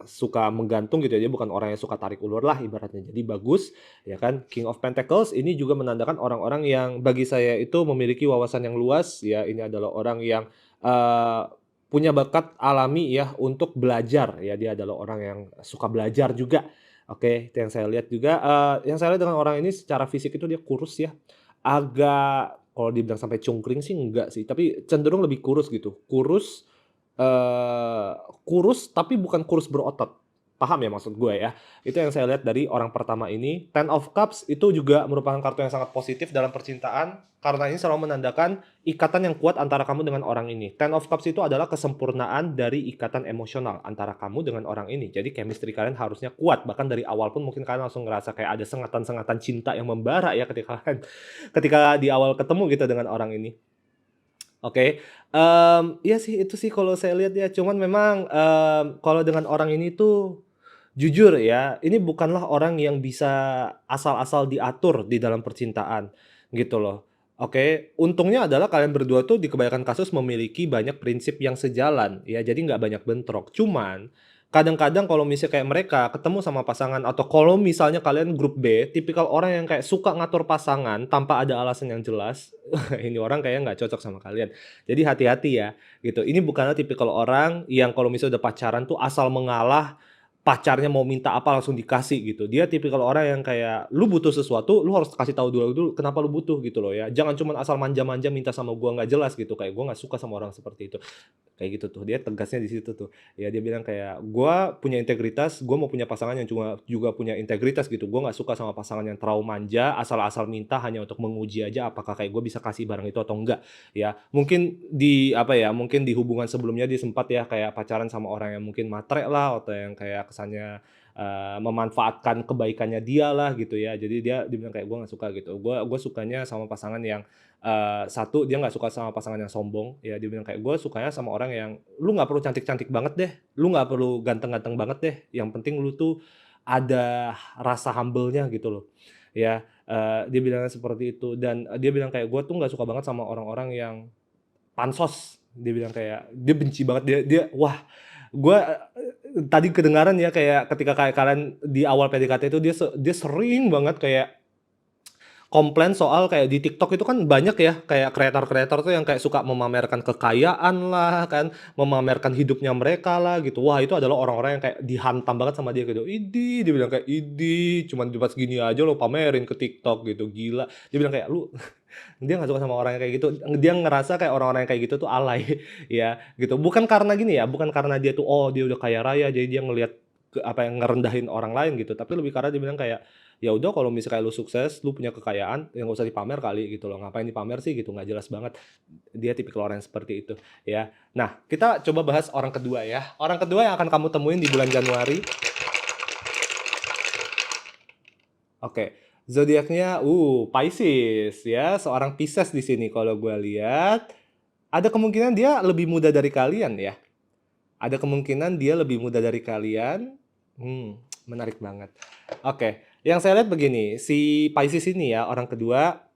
suka menggantung gitu ya, dia bukan orang yang suka tarik ulur lah ibaratnya. Jadi bagus, ya kan. King of Pentacles ini juga menandakan orang-orang yang bagi saya itu memiliki wawasan yang luas ya, ini adalah orang yang, eee, punya bakat alami ya untuk belajar ya, dia adalah orang yang suka belajar juga. Oke, itu yang saya lihat juga, yang saya lihat dengan orang ini secara fisik itu dia kurus ya, agak kalau dibilang sampai cungkring sih enggak sih, tapi cenderung lebih kurus gitu. Eee, kurus tapi bukan kurus berotot. Paham ya maksud gue ya? Itu yang saya lihat dari orang pertama ini. Ten of Cups itu juga merupakan kartu yang sangat positif dalam percintaan, karena ini selalu menandakan ikatan yang kuat antara kamu dengan orang ini. Ten of Cups itu adalah kesempurnaan dari ikatan emosional antara kamu dengan orang ini. Jadi chemistry kalian harusnya kuat, bahkan dari awal pun mungkin kalian langsung ngerasa kayak ada sengatan-sengatan cinta yang membara ya ketika di awal ketemu gitu dengan orang ini. Oke, iya sih itu sih kalau saya lihat ya, cuman memang, kalau dengan orang ini tuh jujur ya, ini bukanlah orang yang bisa asal-asal diatur di dalam percintaan, gitu loh. Oke, untungnya adalah kalian berdua tuh di kebanyakan kasus memiliki banyak prinsip yang sejalan ya, jadi nggak banyak bentrok. Cuman, kadang-kadang kalau misalnya kayak mereka ketemu sama pasangan atau kalau misalnya kalian grup B, tipikal orang yang kayak suka ngatur pasangan tanpa ada alasan yang jelas, ini orang kayaknya nggak cocok sama kalian. Jadi hati-hati ya, gitu. Ini bukanlah tipikal orang yang kalau misalnya udah pacaran tuh asal mengalah, pacarnya mau minta apa langsung dikasih gitu. Dia tipikal orang yang kayak, lu butuh sesuatu, lu harus kasih tahu dulu kenapa lu butuh gitu loh ya. Jangan cuman asal manja-manja minta sama gua nggak jelas gitu, kayak gua nggak suka sama orang seperti itu. Kayak gitu tuh, dia tegasnya di situ tuh. Ya dia bilang kayak, "Gua punya integritas, gua mau punya pasangan yang juga punya integritas gitu. Gua nggak suka sama pasangan yang terlalu manja, asal-asal minta hanya untuk menguji aja apakah kayak gue bisa kasih barang itu atau enggak." Ya, mungkin apa ya, mungkin di hubungan sebelumnya dia sempat ya kayak pacaran sama orang yang mungkin matre lah, atau yang kayak kesannya, memanfaatkan kebaikannya dia lah gitu ya. Jadi dia bilang kayak, "Gue nggak suka," gitu. Gue sukanya sama pasangan yang, satu dia nggak suka sama pasangan yang sombong, ya dia bilang kayak, "Gue sukanya sama orang yang, lu nggak perlu cantik-cantik banget deh, lu nggak perlu ganteng-ganteng banget deh, yang penting lu tuh ada rasa humble-nya," gitu loh. Ya, dia bilangnya seperti itu dan, dia bilang kayak, "Gue tuh nggak suka banget sama orang-orang yang pansos." Dia bilang kayak dia benci banget, dia wah, gua, tadi kedengaran ya kayak ketika kayak kalian di awal PDKT itu dia sering banget kayak komplain soal kayak di TikTok itu kan banyak ya, kayak kreator-kreator tuh yang kayak suka memamerkan kekayaan lah kan, memamerkan hidupnya mereka lah gitu. Wah itu adalah orang-orang yang kayak dihantam banget sama dia gitu, "Idih," dia bilang kayak, "Idih, cuman cuma segini aja lo pamerin ke TikTok gitu, gila." Dia bilang kayak, "Lu." Dia nggak suka sama orang yang kayak gitu, dia ngerasa kayak orang-orang yang kayak gitu tuh alay, ya gitu. Bukan karena gini ya, bukan karena dia tuh, oh dia udah kaya raya jadi dia ngelihat yang ngerendahin orang lain gitu, tapi lebih karena dia bilang kayak, "Ya udah kalau misalnya kayak lu sukses, lu punya kekayaan, ya nggak usah dipamer kali," gitu loh, "ngapain dipamer sih," gitu, nggak jelas banget. Dia tipikal orang yang seperti itu, ya. Nah, kita coba bahas orang kedua ya. Orang kedua yang akan kamu temuin di bulan Januari, oke, zodiaknya, Pisces ya, seorang Pisces di sini kalau gua lihat. Ada kemungkinan dia lebih muda dari kalian ya. Ada kemungkinan dia lebih muda dari kalian. Menarik banget. Oke. Yang saya lihat begini, si Pisces ini ya, orang kedua,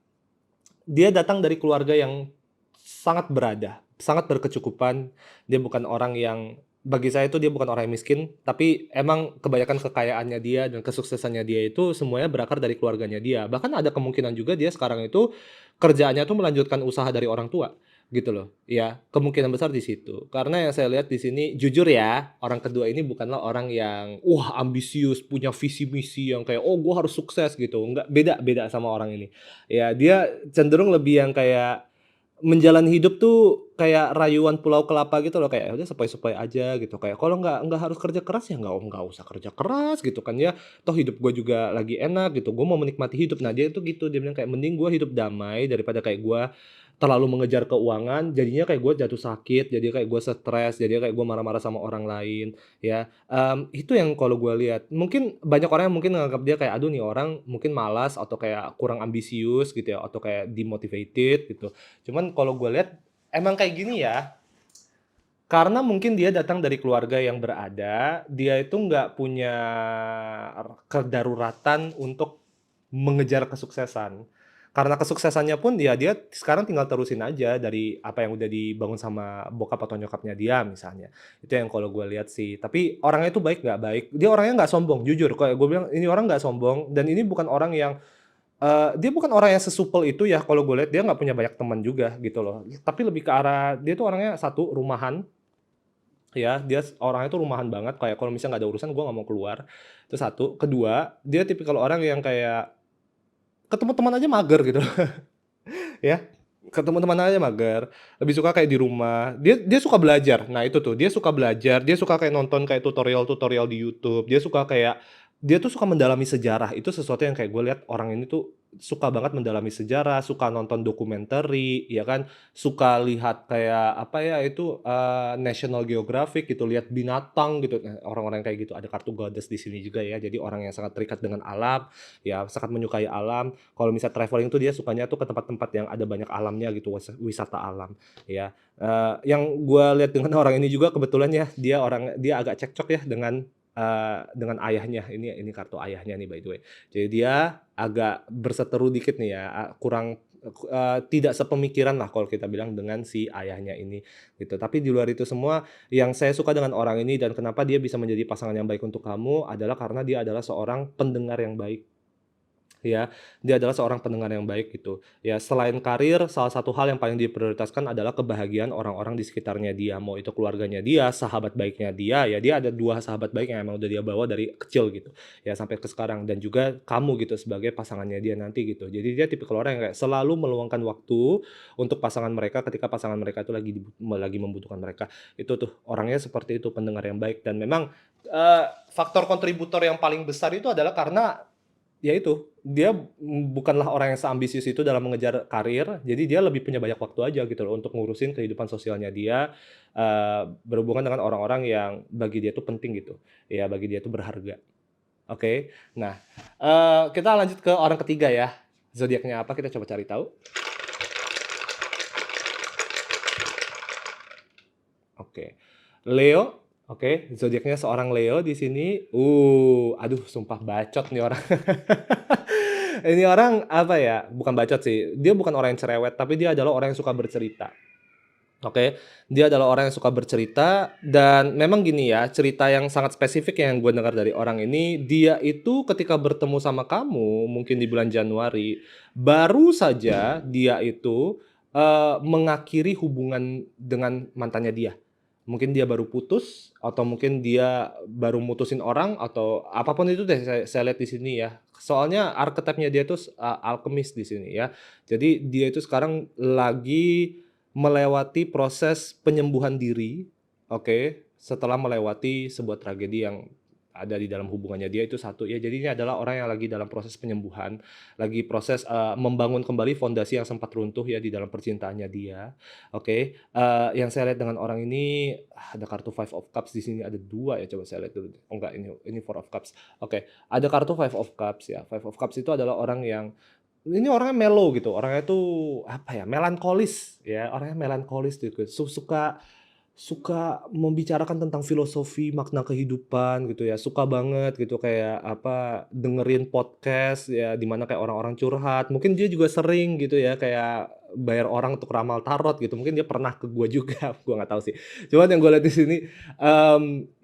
dia datang dari keluarga yang sangat berada, sangat berkecukupan. Dia bukan orang yang bagi saya itu dia bukan orang yang miskin, tapi emang kebanyakan kekayaannya dia dan kesuksesannya dia itu semuanya berakar dari keluarganya dia. Bahkan ada kemungkinan juga dia sekarang itu kerjaannya tuh melanjutkan usaha dari orang tua, gitu loh. Ya, kemungkinan besar di situ. Karena yang saya lihat di sini jujur ya, orang kedua ini bukanlah orang yang wah ambisius, punya visi misi yang kayak oh gua harus sukses gitu. Enggak, beda beda sama orang ini. Ya, dia cenderung lebih yang kayak menjalani hidup tuh kayak rayuan Pulau Kelapa gitu loh, kayak, ya udah sepoi-sepoi aja gitu, kayak kalau nggak harus kerja keras ya nggak usah kerja keras gitu kan ya, toh hidup gue juga lagi enak gitu, gue mau menikmati hidup. Nah dia tuh gitu, dia bilang kayak, "Mending gue hidup damai daripada kayak gue terlalu mengejar keuangan, jadinya kayak gue jatuh sakit, jadi kayak gue stres, jadi kayak gue marah-marah sama orang lain," ya. Itu yang kalau gue lihat. Mungkin banyak orang yang mungkin nganggap dia kayak, "Aduh nih orang mungkin malas," atau kayak kurang ambisius gitu ya, atau kayak demotivated gitu. Cuman kalau gue lihat emang kayak gini ya, karena mungkin dia datang dari keluarga yang berada, dia itu nggak punya kedaruratan untuk mengejar kesuksesan. Karena kesuksesannya pun ya dia sekarang tinggal terusin aja dari apa yang udah dibangun sama bokap atau nyokapnya dia misalnya. Itu yang kalau gue lihat sih. Tapi orangnya itu baik nggak baik, dia orangnya nggak sombong, jujur. Kayak gue bilang, ini orang nggak sombong dan ini bukan orang yang dia bukan orang yang sesupel itu ya kalau gue lihat, dia nggak punya banyak teman juga gitu loh. Tapi lebih ke arah dia tuh orangnya satu, rumahan ya, dia orangnya tuh rumahan banget, kayak kalau misalnya nggak ada urusan gue nggak mau keluar, itu satu. Kedua, dia tipikal orang yang kayak ketemu teman aja mager gitu ya, ketemu teman aja mager, lebih suka kayak di rumah. Dia dia suka belajar, nah itu tuh, dia suka belajar, dia suka kayak nonton kayak tutorial-tutorial di YouTube, dia suka kayak dia tuh suka mendalami sejarah, itu sesuatu yang kayak gue lihat orang ini tuh suka banget mendalami sejarah, suka nonton dokumenter, ya kan, suka lihat kayak apa ya itu, National Geographic gitu, lihat binatang gitu. Nah, orang-orang kayak gitu, ada kartu goddess di sini juga ya, jadi orang yang sangat terikat dengan alam, ya sangat menyukai alam. Kalau misal traveling tuh dia sukanya tuh ke tempat-tempat yang ada banyak alamnya gitu, wisata alam, ya. Yang gua lihat dengan orang ini juga kebetulan ya, dia agak cekcok ya dengan ayahnya. Ini kartu ayahnya nih by the way. Jadi dia agak berseteru dikit nih ya, kurang, tidak sepemikiran lah kalau kita bilang dengan si ayahnya ini, gitu. Tapi di luar itu semua, yang saya suka dengan orang ini dan kenapa dia bisa menjadi pasangan yang baik untuk kamu adalah karena dia adalah seorang pendengar yang baik. Ya, dia adalah seorang pendengar yang baik gitu. Ya, selain karir, salah satu hal yang paling diprioritaskan adalah kebahagiaan orang-orang di sekitarnya dia, mau itu keluarganya dia, sahabat baiknya dia, ya dia ada 2 sahabat baik yang emang udah dia bawa dari kecil gitu, ya sampai ke sekarang dan juga kamu gitu sebagai pasangannya dia nanti gitu. Jadi dia tipikal orang yang kayak selalu meluangkan waktu untuk pasangan mereka ketika pasangan mereka itu lagi membutuhkan mereka. Itu tuh, orangnya seperti itu, pendengar yang baik dan memang, faktor kontributor yang paling besar itu adalah karena ya itu, dia bukanlah orang yang seambisius itu dalam mengejar karir, jadi dia lebih punya banyak waktu aja gitu loh untuk ngurusin kehidupan sosialnya dia, berhubungan dengan orang-orang yang bagi dia tuh penting gitu, ya bagi dia tuh berharga. Oke, nah, kita lanjut ke orang ketiga ya, zodiaknya apa kita coba cari tahu. Oke, Leo, oke, zodiaknya seorang Leo di sini. Aduh sumpah bacot nih orang. Ini orang apa ya, bukan bacot sih, dia bukan orang yang cerewet, tapi dia adalah orang yang suka bercerita. Oke, dia adalah orang yang suka bercerita dan memang gini ya, cerita yang sangat spesifik yang gue dengar dari orang ini, dia itu ketika bertemu sama kamu mungkin di bulan Januari, baru saja dia itu, mengakhiri hubungan dengan mantannya dia. Mungkin dia baru putus atau mungkin dia baru mutusin orang atau apapun itu deh saya lihat di sini ya. Soalnya archetype-nya dia tuh alkemis di sini ya. Jadi dia itu sekarang lagi melewati proses penyembuhan diri, oke, setelah melewati sebuah tragedi yang ada di dalam hubungannya dia itu satu ya. Jadi ini adalah orang yang lagi dalam proses penyembuhan, lagi proses, membangun kembali fondasi yang sempat runtuh ya di dalam percintaannya dia, oke. Yang saya lihat dengan orang ini, ada kartu Five of Cups di sini ada 2 ya, coba saya lihat dulu deh. Oh enggak, ini Four of Cups. Oke, ada kartu Five of Cups ya. Five of Cups itu adalah orang yang ini orangnya mellow gitu, orangnya tuh apa ya, melankolis ya, orangnya melankolis gitu, suka suka membicarakan tentang filosofi, makna kehidupan gitu ya, suka banget gitu kayak apa, dengerin podcast ya di mana kayak orang-orang curhat, mungkin dia juga sering gitu ya kayak bayar orang untuk ramal tarot gitu, mungkin dia pernah ke gua juga, gua nggak tahu sih. Cuman yang gua lihat di sini,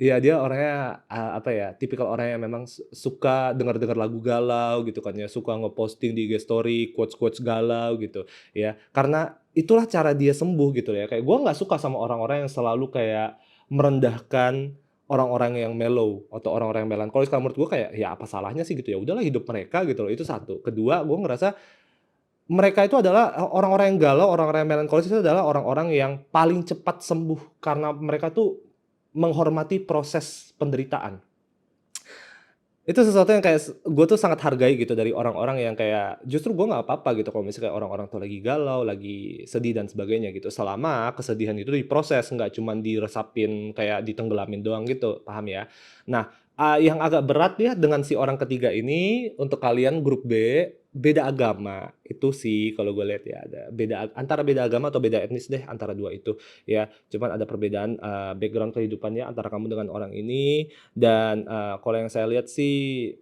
ya dia orangnya, apa ya, tipikal orang yang memang suka denger-denger lagu galau gitu kan ya, suka nge-posting di IG story quotes-quotes galau gitu ya. Karena itulah cara dia sembuh gitu ya, kayak gue nggak suka sama orang-orang yang selalu kayak merendahkan orang-orang yang mellow atau orang-orang yang melankolis. Kalau menurut gue kayak, ya apa salahnya sih gitu, ya udahlah hidup mereka gitu loh, itu satu. Kedua, gue ngerasa mereka itu adalah orang-orang yang galau, orang-orang yang melankolis itu adalah orang-orang yang paling cepat sembuh karena mereka tuh menghormati proses penderitaan. Itu sesuatu yang kayak gue tuh sangat hargai gitu dari orang-orang yang kayak justru gue nggak apa-apa gitu kalau misalnya kayak orang-orang tuh lagi galau, lagi sedih dan sebagainya gitu, selama kesedihan itu diproses, nggak cuman diresapin kayak ditenggelamin doang gitu, paham ya? Nah, yang agak berat ya dengan si orang ketiga ini untuk kalian grup B, beda agama, itu sih kalau gue lihat ya, ada antara beda agama atau beda etnis deh antara 2 itu, ya. Cuman ada perbedaan, background kehidupannya antara kamu dengan orang ini dan, kalau yang saya lihat sih,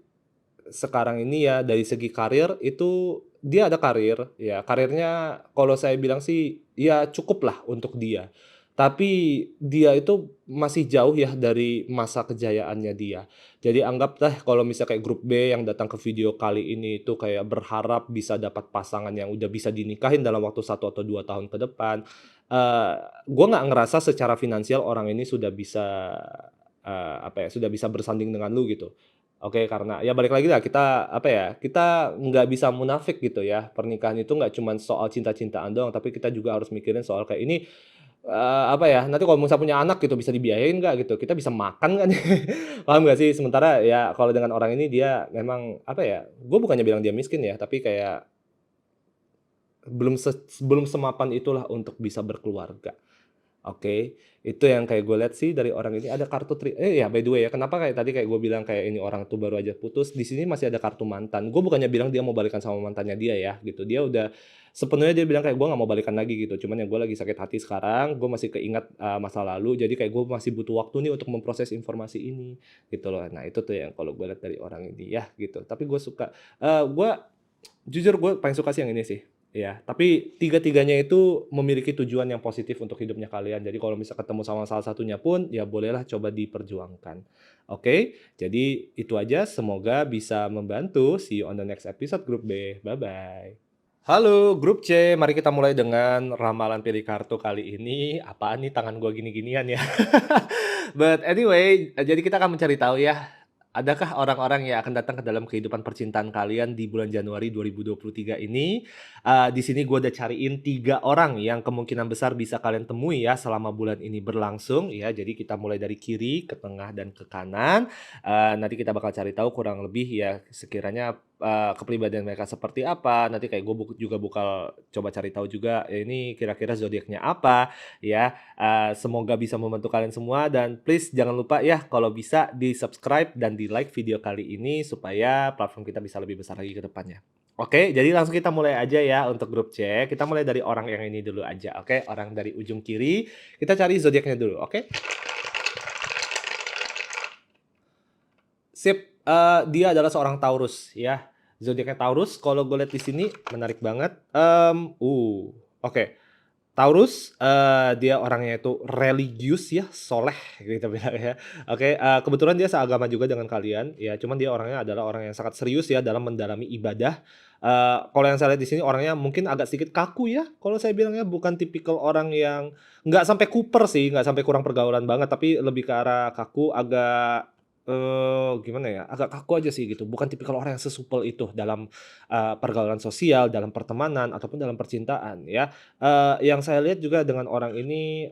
sekarang ini ya dari segi karir itu dia ada karir, ya karirnya kalau saya bilang sih, ya cukuplah untuk dia. Tapi dia itu masih jauh ya dari masa kejayaannya dia. Jadi anggap deh kalau misalnya kayak grup B yang datang ke video kali ini itu kayak berharap bisa dapat pasangan yang udah bisa dinikahin dalam waktu 1 atau 2 tahun ke depan, eee, gua nggak ngerasa secara finansial orang ini sudah bisa, apa ya, sudah bisa bersanding dengan lu gitu. Oke, karena ya balik lagi lah kita, apa ya, kita nggak bisa munafik gitu ya, pernikahan itu nggak cuman soal cinta-cintaan doang, tapi kita juga harus mikirin soal kayak ini, apa ya, nanti kalau misalnya punya anak gitu bisa dibiayain nggak gitu, kita bisa makan nggak nih, paham nggak sih? Sementara ya kalau dengan orang ini dia memang, apa ya, gue bukannya bilang dia miskin ya, tapi kayak belum semapan itulah untuk bisa berkeluarga. Oke, itu yang kayak gue lihat sih dari orang ini ada kartu ya by the way ya, kenapa kayak tadi kayak gue bilang kayak ini orang tuh baru aja putus, di sini masih ada kartu mantan. Gue bukannya bilang dia mau balikan sama mantannya dia ya gitu, dia udah sepenuhnya dia bilang kayak, "Gue nggak mau balikan lagi," gitu, "cuman ya gue lagi sakit hati sekarang, gue masih keingat, masa lalu, jadi kayak gue masih butuh waktu nih untuk memproses informasi ini," gitu loh. Nah itu tuh yang kalau gue lihat dari orang ini ya gitu, tapi gue suka, gue jujur gue paling suka sih yang ini sih, iya. Tapi tiga-tiganya itu memiliki tujuan yang positif untuk hidupnya kalian. Jadi kalau misal ketemu sama salah satunya pun, ya bolehlah coba diperjuangkan. Oke, jadi itu aja. Semoga bisa membantu. See you on the next episode Grup B. Bye-bye. Halo Grup C, mari kita mulai dengan ramalan pilih kartu kali ini. Apaan nih tangan gua gini-ginian ya? But anyway, jadi kita akan mencari tahu ya, adakah orang-orang yang akan datang ke dalam kehidupan percintaan kalian di bulan Januari 2023 ini? Di sini gue udah cariin 3 orang yang kemungkinan besar bisa kalian temui ya selama bulan ini berlangsung ya. Jadi kita mulai dari kiri ke tengah dan ke kanan. Nanti kita bakal cari tahu kurang lebih ya sekiranya, kepribadian mereka seperti apa. Nanti kayak gue juga bakal coba cari tahu juga, ya ini kira-kira zodiaknya apa ya. Semoga bisa membantu kalian semua dan please jangan lupa ya kalau bisa di-subscribe dan di-like video kali ini supaya platform kita bisa lebih besar lagi ke depannya. Oke, jadi langsung kita mulai aja ya untuk grup C. Kita mulai dari orang yang ini dulu aja, oke? Orang dari ujung kiri, kita cari zodiaknya dulu, oke? Sip, dia adalah seorang Taurus ya. Zodiaknya Taurus, kalau gue lihat di sini menarik banget. Oke. Taurus, dia orangnya itu religius ya, soleh kita bilang ya. Oke, kebetulan dia seagama juga dengan kalian ya, cuman dia orangnya adalah orang yang sangat serius ya dalam mendalami ibadah. Kalau yang saya lihat di sini orangnya mungkin agak sedikit kaku ya, kalau saya bilangnya bukan tipikal orang yang nggak sampai kuper sih, nggak sampai kurang pergaulan banget, tapi lebih ke arah kaku, agak, gimana ya, agak kaku aja sih gitu, bukan tipikal orang yang sesupel itu dalam, pergaulan sosial, dalam pertemanan, ataupun dalam percintaan ya. Yang saya lihat juga dengan orang ini,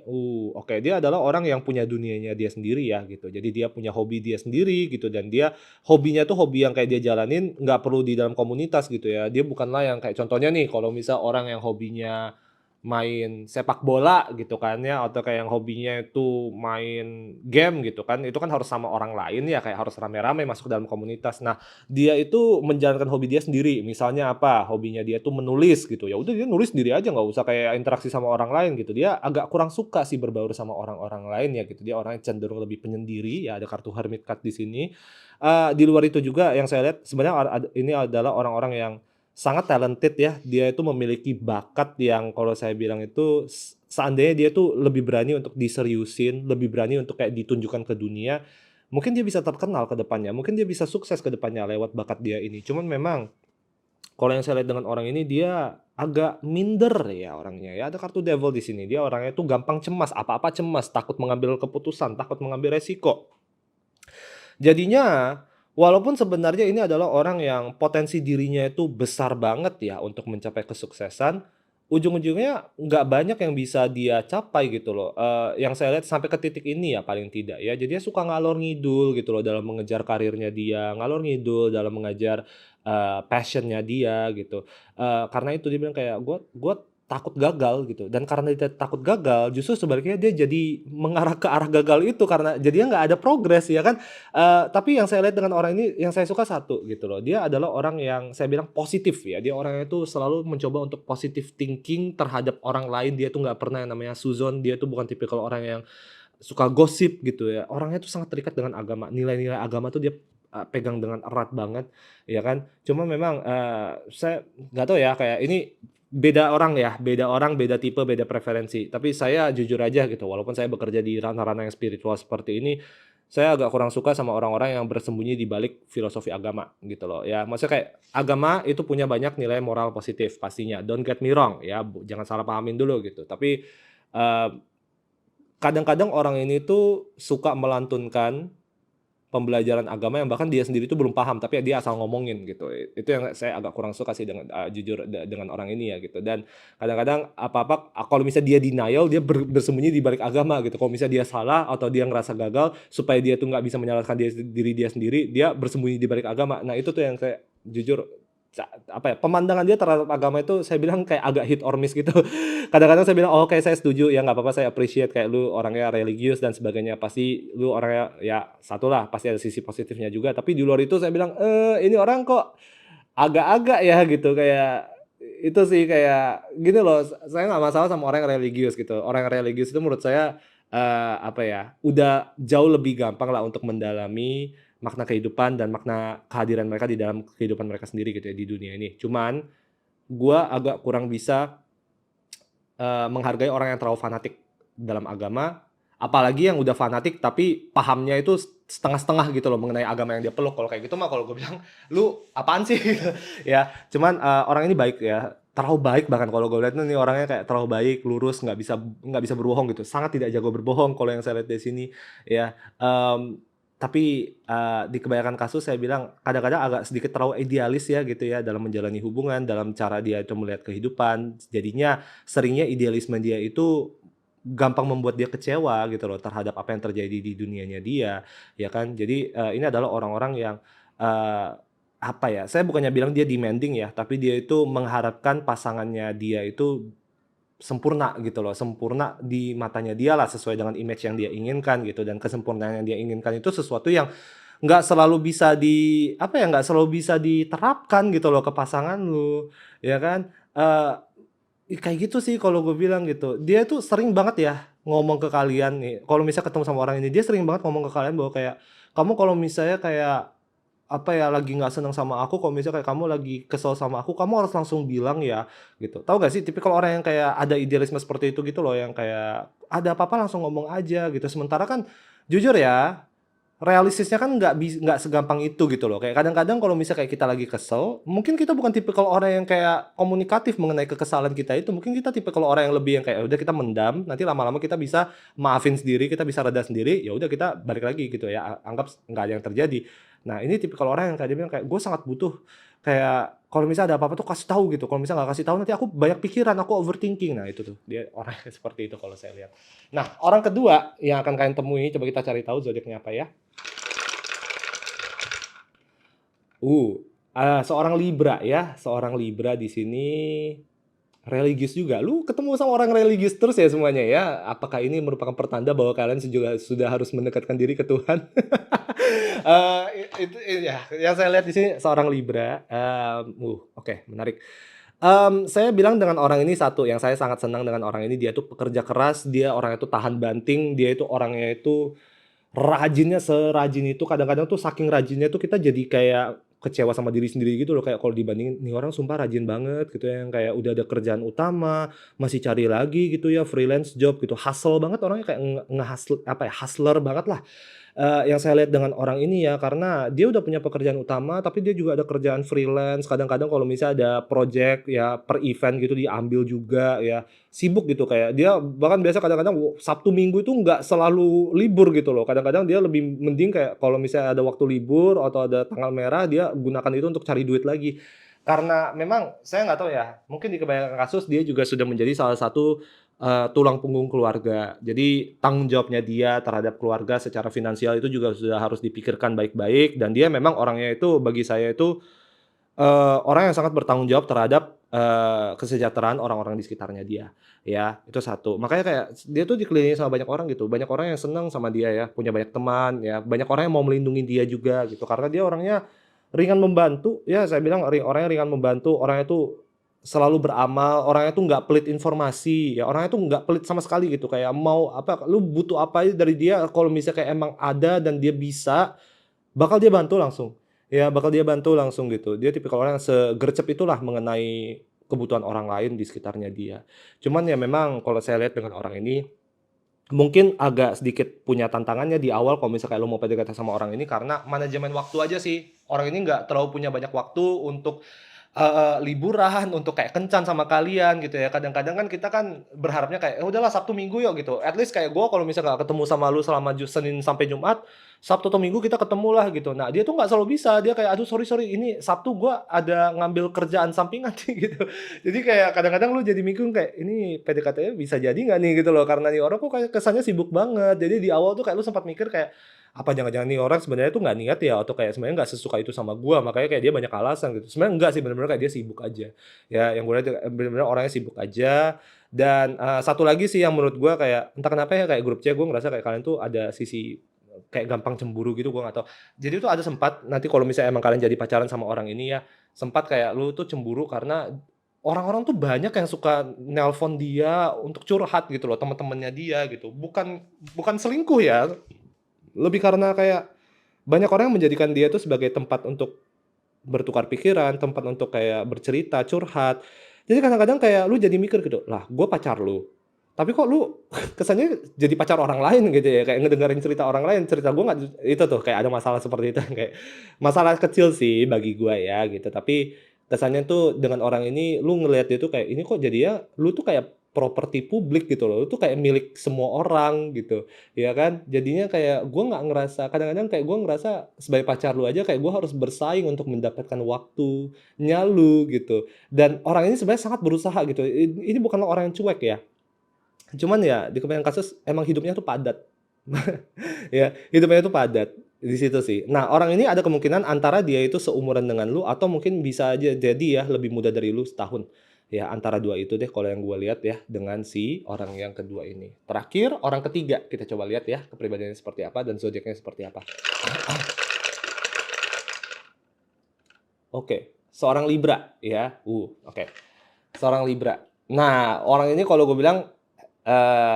oke, dia adalah orang yang punya dunianya dia sendiri ya gitu. Jadi dia punya hobi dia sendiri gitu dan dia hobinya tuh hobi yang kayak dia jalanin nggak perlu di dalam komunitas gitu ya. Dia bukanlah yang kayak contohnya nih kalau misal orang yang hobinya main sepak bola gitu kan ya, atau kayak yang hobinya itu main game gitu kan, itu kan harus sama orang lain ya, kayak harus rame-rame masuk dalam komunitas. Nah, dia itu menjalankan hobi dia sendiri, misalnya apa, hobinya dia tuh menulis gitu, ya udah dia nulis sendiri aja, nggak usah kayak interaksi sama orang lain gitu. Dia agak kurang suka sih berbaur sama orang-orang lain ya gitu, dia orangnya cenderung lebih penyendiri, ya ada kartu hermit card di sini. Di luar itu juga yang saya lihat sebenarnya ini adalah orang-orang yang sangat talented ya, dia itu memiliki bakat yang kalau saya bilang itu seandainya dia tuh lebih berani untuk diseriusin, lebih berani untuk kayak ditunjukkan ke dunia, mungkin dia bisa terkenal ke depannya, mungkin dia bisa sukses ke depannya lewat bakat dia ini. Cuman memang kalau yang saya lihat dengan orang ini dia agak minder ya orangnya ya, ada kartu devil di sini. Dia orangnya tuh gampang cemas, apa-apa cemas, takut mengambil keputusan, takut mengambil resiko. Jadinya, walaupun sebenarnya ini adalah orang yang potensi dirinya itu besar banget ya untuk mencapai kesuksesan, ujung-ujungnya nggak banyak yang bisa dia capai gitu loh, yang saya lihat sampai ke titik ini ya paling tidak ya. Jadi dia suka ngalor ngidul gitu loh dalam mengejar karirnya dia, ngalor ngidul dalam mengejar, passion-nya dia gitu. Karena itu dia bilang kayak, "Gua takut gagal," gitu, dan karena dia takut gagal, justru sebaliknya dia jadi mengarah ke arah gagal itu karena jadinya nggak ada progres ya kan. Tapi yang saya lihat dengan orang ini, yang saya suka satu gitu loh, dia adalah orang yang saya bilang positif ya, dia orangnya itu selalu mencoba untuk positive thinking terhadap orang lain, dia tuh nggak pernah yang namanya suuzon, dia tuh bukan tipikal orang yang suka gosip gitu ya, orangnya tuh sangat terikat dengan agama, nilai-nilai agama tuh dia, pegang dengan erat banget, ya kan. Cuma memang, saya nggak tahu ya, kayak ini beda orang ya, beda orang, beda tipe, beda preferensi. Tapi saya jujur aja gitu, walaupun saya bekerja di ranah-ranah yang spiritual seperti ini, saya agak kurang suka sama orang-orang yang bersembunyi di balik filosofi agama gitu loh ya. Maksudnya kayak agama itu punya banyak nilai moral positif pastinya, don't get me wrong ya, jangan salah pahamin dulu gitu. Tapi, eee, kadang-kadang orang ini tuh suka melantunkan pembelajaran agama yang bahkan dia sendiri tuh belum paham, tapi dia asal ngomongin gitu. Itu yang saya agak kurang suka sih dengan, jujur dengan orang ini ya gitu. Dan kadang-kadang apa-apa kalau misalnya dia denial, dia bersembunyi di balik agama gitu. Kalau misalnya dia salah atau dia ngerasa gagal, supaya dia tuh nggak bisa menyalahkan diri dia sendiri, dia bersembunyi di balik agama. Nah itu tuh yang saya jujur apa ya, pemandangan dia terhadap agama itu saya bilang kayak agak hit or miss gitu. Kadang-kadang saya bilang, "Oh, oke, saya setuju, ya nggak apa-apa, saya appreciate kayak lu orangnya religius dan sebagainya, pasti lu orangnya ya satulah pasti ada sisi positifnya juga." Tapi di luar itu saya bilang, ini orang kok agak-agak ya," gitu, kayak itu sih, kayak gini loh, saya nggak masalah sama orang yang religius gitu. Orang yang religius itu menurut saya, apa ya, udah jauh lebih gampang lah untuk mendalami makna kehidupan dan makna kehadiran mereka di dalam kehidupan mereka sendiri gitu ya di dunia ini. Cuman, gua agak kurang bisa menghargai orang yang terlalu fanatik dalam agama, apalagi yang udah fanatik tapi pahamnya itu setengah-setengah gitu loh mengenai agama yang dia peluk. Kalau kayak gitu mah kalau gue bilang, "Lu apaan sih?" Gitu ya. Cuman, orang ini baik ya, terlalu baik bahkan kalau gue lihat nih orangnya kayak terlalu baik, lurus, nggak bisa berbohong gitu, sangat tidak jago berbohong kalau yang saya lihat dari sini ya. Tapi, di kebanyakan kasus saya bilang kadang-kadang agak sedikit terlalu idealis ya gitu ya dalam menjalani hubungan, dalam cara dia itu melihat kehidupan. Jadinya seringnya idealisme dia itu gampang membuat dia kecewa gitu loh terhadap apa yang terjadi di dunianya dia, ya kan. Jadi, ini adalah orang-orang yang, eee, apa ya, saya bukannya bilang dia demanding ya, tapi dia itu mengharapkan pasangannya dia itu sempurna gitu loh, sempurna di matanya dia lah sesuai dengan image yang dia inginkan gitu, dan kesempurnaan yang dia inginkan itu sesuatu yang nggak selalu bisa apa ya, nggak selalu bisa diterapkan gitu loh ke pasangan lu, ya kan. Kayak gitu sih kalau gue bilang gitu. Dia tuh sering banget ya ngomong ke kalian nih, kalau misalnya ketemu sama orang ini, dia sering banget ngomong ke kalian bahwa kayak, "Kamu kalau misalnya kayak, apa ya, lagi nggak seneng sama aku, kalau misalnya kayak kamu lagi kesel sama aku, kamu harus langsung bilang ya," gitu. Tahu nggak sih tipikal orang yang kayak ada idealisme seperti itu gitu loh, yang kayak, ada apa-apa langsung ngomong aja gitu. Sementara kan jujur ya, realistisnya kan nggak segampang itu gitu loh. Kayak kadang-kadang kalau misalnya kayak kita lagi kesel, mungkin kita bukan tipikal orang yang kayak komunikatif mengenai kekesalan kita itu, mungkin kita tipikal orang yang lebih yang kayak, udah kita mendam, nanti lama-lama kita bisa maafin sendiri, kita bisa reda sendiri, ya udah kita balik lagi gitu ya, anggap nggak ada yang terjadi. Nah, ini tipikal orang yang tadi bilang kayak, "Gue sangat butuh kayak kalau misalnya ada apa-apa tuh kasih tahu," gitu, "kalau misalnya nggak kasih tahu nanti aku banyak pikiran, aku overthinking." Nah, itu tuh, dia orang seperti itu kalau saya lihat. Nah, orang kedua yang akan kalian temui, coba kita cari tahu zodiaknya apa ya. Uh, seorang Libra ya, seorang Libra di sini Religius juga? Lu ketemu sama orang religius terus ya semuanya ya? Apakah ini merupakan pertanda bahwa kalian juga sudah harus mendekatkan diri ke Tuhan? Itu ya, yang saya lihat di sini seorang Libra, oke, menarik. Saya bilang dengan orang ini satu, yang saya sangat senang dengan orang ini, dia tuh pekerja keras, dia orangnya tuh tahan banting, dia itu orangnya itu rajinnya serajin itu, kadang-kadang tuh saking rajinnya tuh kita jadi kayak kecewa sama diri sendiri gitu loh, kayak kalau dibandingin, "Nih orang sumpah rajin banget," gitu ya, yang kayak udah ada kerjaan utama, masih cari lagi gitu ya, freelance job gitu, hustle banget orangnya kayak apa ya, hustler banget lah. Yang saya lihat dengan orang ini ya, karena dia udah punya pekerjaan utama, tapi dia juga ada kerjaan freelance, kadang-kadang kalau misalnya ada project ya per event gitu diambil juga ya, sibuk gitu kayak dia bahkan biasa kadang-kadang Sabtu Minggu itu nggak selalu libur gitu loh, kadang-kadang dia lebih mending kayak kalau misalnya ada waktu libur atau ada tanggal merah, dia gunakan itu untuk cari duit lagi. Karena memang saya nggak tahu ya, mungkin di kebanyakan kasus dia juga sudah menjadi salah satu tulang punggung keluarga. Jadi tanggung jawabnya dia terhadap keluarga secara finansial itu juga sudah harus dipikirkan baik-baik dan dia memang orangnya itu bagi saya itu, orang yang sangat bertanggung jawab terhadap, kesejahteraan orang-orang di sekitarnya dia, ya, itu satu. Makanya kayak dia tuh dikelilingi sama banyak orang gitu, banyak orang yang senang sama dia ya, punya banyak teman ya, banyak orang yang mau melindungi dia juga gitu, karena dia orangnya ringan membantu, ya saya bilang orangnya ringan membantu, orangnya tuh selalu beramal, orangnya tuh nggak pelit informasi, ya orangnya tuh nggak pelit sama sekali gitu, kayak mau apa, lu butuh apa aja dari dia, kalau misalnya kayak emang ada dan dia bisa, bakal dia bantu langsung. Ya bakal dia bantu langsung gitu. Dia tipikal orang yang segercep itulah mengenai kebutuhan orang lain di sekitarnya dia. Cuman ya memang kalau saya lihat dengan orang ini, mungkin agak sedikit punya tantangannya di awal kalau misalnya kayak lu mau PDKT sama orang ini karena manajemen waktu aja sih. Orang ini nggak terlalu punya banyak waktu untuk liburan, untuk kayak kencan sama kalian gitu ya. Kadang-kadang kan kita kan berharapnya kayak, "Ya udahlah Sabtu Minggu yuk," gitu. At least kayak gue kalau misalnya nggak ketemu sama lu selama Senin sampai Jumat, Sabtu atau Minggu kita ketemu lah gitu. Nah dia tuh nggak selalu bisa, dia kayak, "Aduh sorry sorry ini Sabtu gue ada ngambil kerjaan sampingan nih," gitu. Jadi kayak kadang-kadang lu jadi mikir kayak, "Ini PDKT-nya bisa jadi nggak nih?" Gitu loh. Karena nih orang kok kayak kesannya sibuk banget. Jadi di awal tuh kayak lu sempat mikir kayak, apa jangan-jangan nih orang sebenarnya tuh nggak niat ya atau kayak sebenarnya nggak sesuka itu sama gua, makanya kayak dia banyak alasan gitu. Sebenarnya enggak sih, bener-bener kayak dia sibuk aja. Ya yang gue lihat bener-bener orangnya sibuk aja dan, satu lagi sih yang menurut gua kayak entah kenapa ya kayak grup chat gua ngerasa kayak kalian tuh ada sisi kayak gampang cemburu gitu, gua nggak tahu. Jadi tuh ada sempat nanti kalau misalnya emang kalian jadi pacaran sama orang ini ya, sempat kayak lu tuh cemburu karena orang-orang tuh banyak yang suka nelpon dia untuk curhat gitu loh, teman-temannya dia gitu. Bukan bukan selingkuh ya, lebih karena kayak banyak orang yang menjadikan dia itu sebagai tempat untuk bertukar pikiran, tempat untuk kayak bercerita, curhat. Jadi kadang-kadang kayak lu jadi mikir gitu, "Lah, gue pacar lu, tapi kok lu kesannya jadi pacar orang lain?" Gitu ya, kayak ngedengerin cerita orang lain, cerita gue nggak itu tuh, kayak ada masalah seperti itu, kayak masalah kecil sih bagi gue ya gitu, tapi kesannya tuh dengan orang ini lu ngelihat dia tuh kayak, "Ini kok jadinya lu tuh kayak properti publik gitu loh, lu tuh kayak milik semua orang," gitu. Ya kan? Jadinya kayak gue nggak ngerasa kadang-kadang kayak gue ngerasa sebagai pacar lu aja kayak gue harus bersaing untuk mendapatkan waktunya lu gitu. Dan orang ini sebenarnya sangat berusaha gitu. Ini bukanlah orang yang cuek ya. Cuman ya di kebanyakan kasus emang hidupnya tuh padat. Ya, hidupnya tuh padat. Di situ sih. Nah, orang ini ada kemungkinan antara dia itu seumuran dengan lu atau mungkin bisa aja jadi ya lebih muda dari lu setahun. Ya, antara dua itu deh kalau yang gue lihat ya dengan si orang yang kedua ini. Terakhir, orang ketiga. Kita coba lihat ya kepribadiannya seperti apa dan zodiaknya seperti apa. Oke, seorang Libra ya. Oke. Seorang Libra. Nah, orang ini kalau gue bilang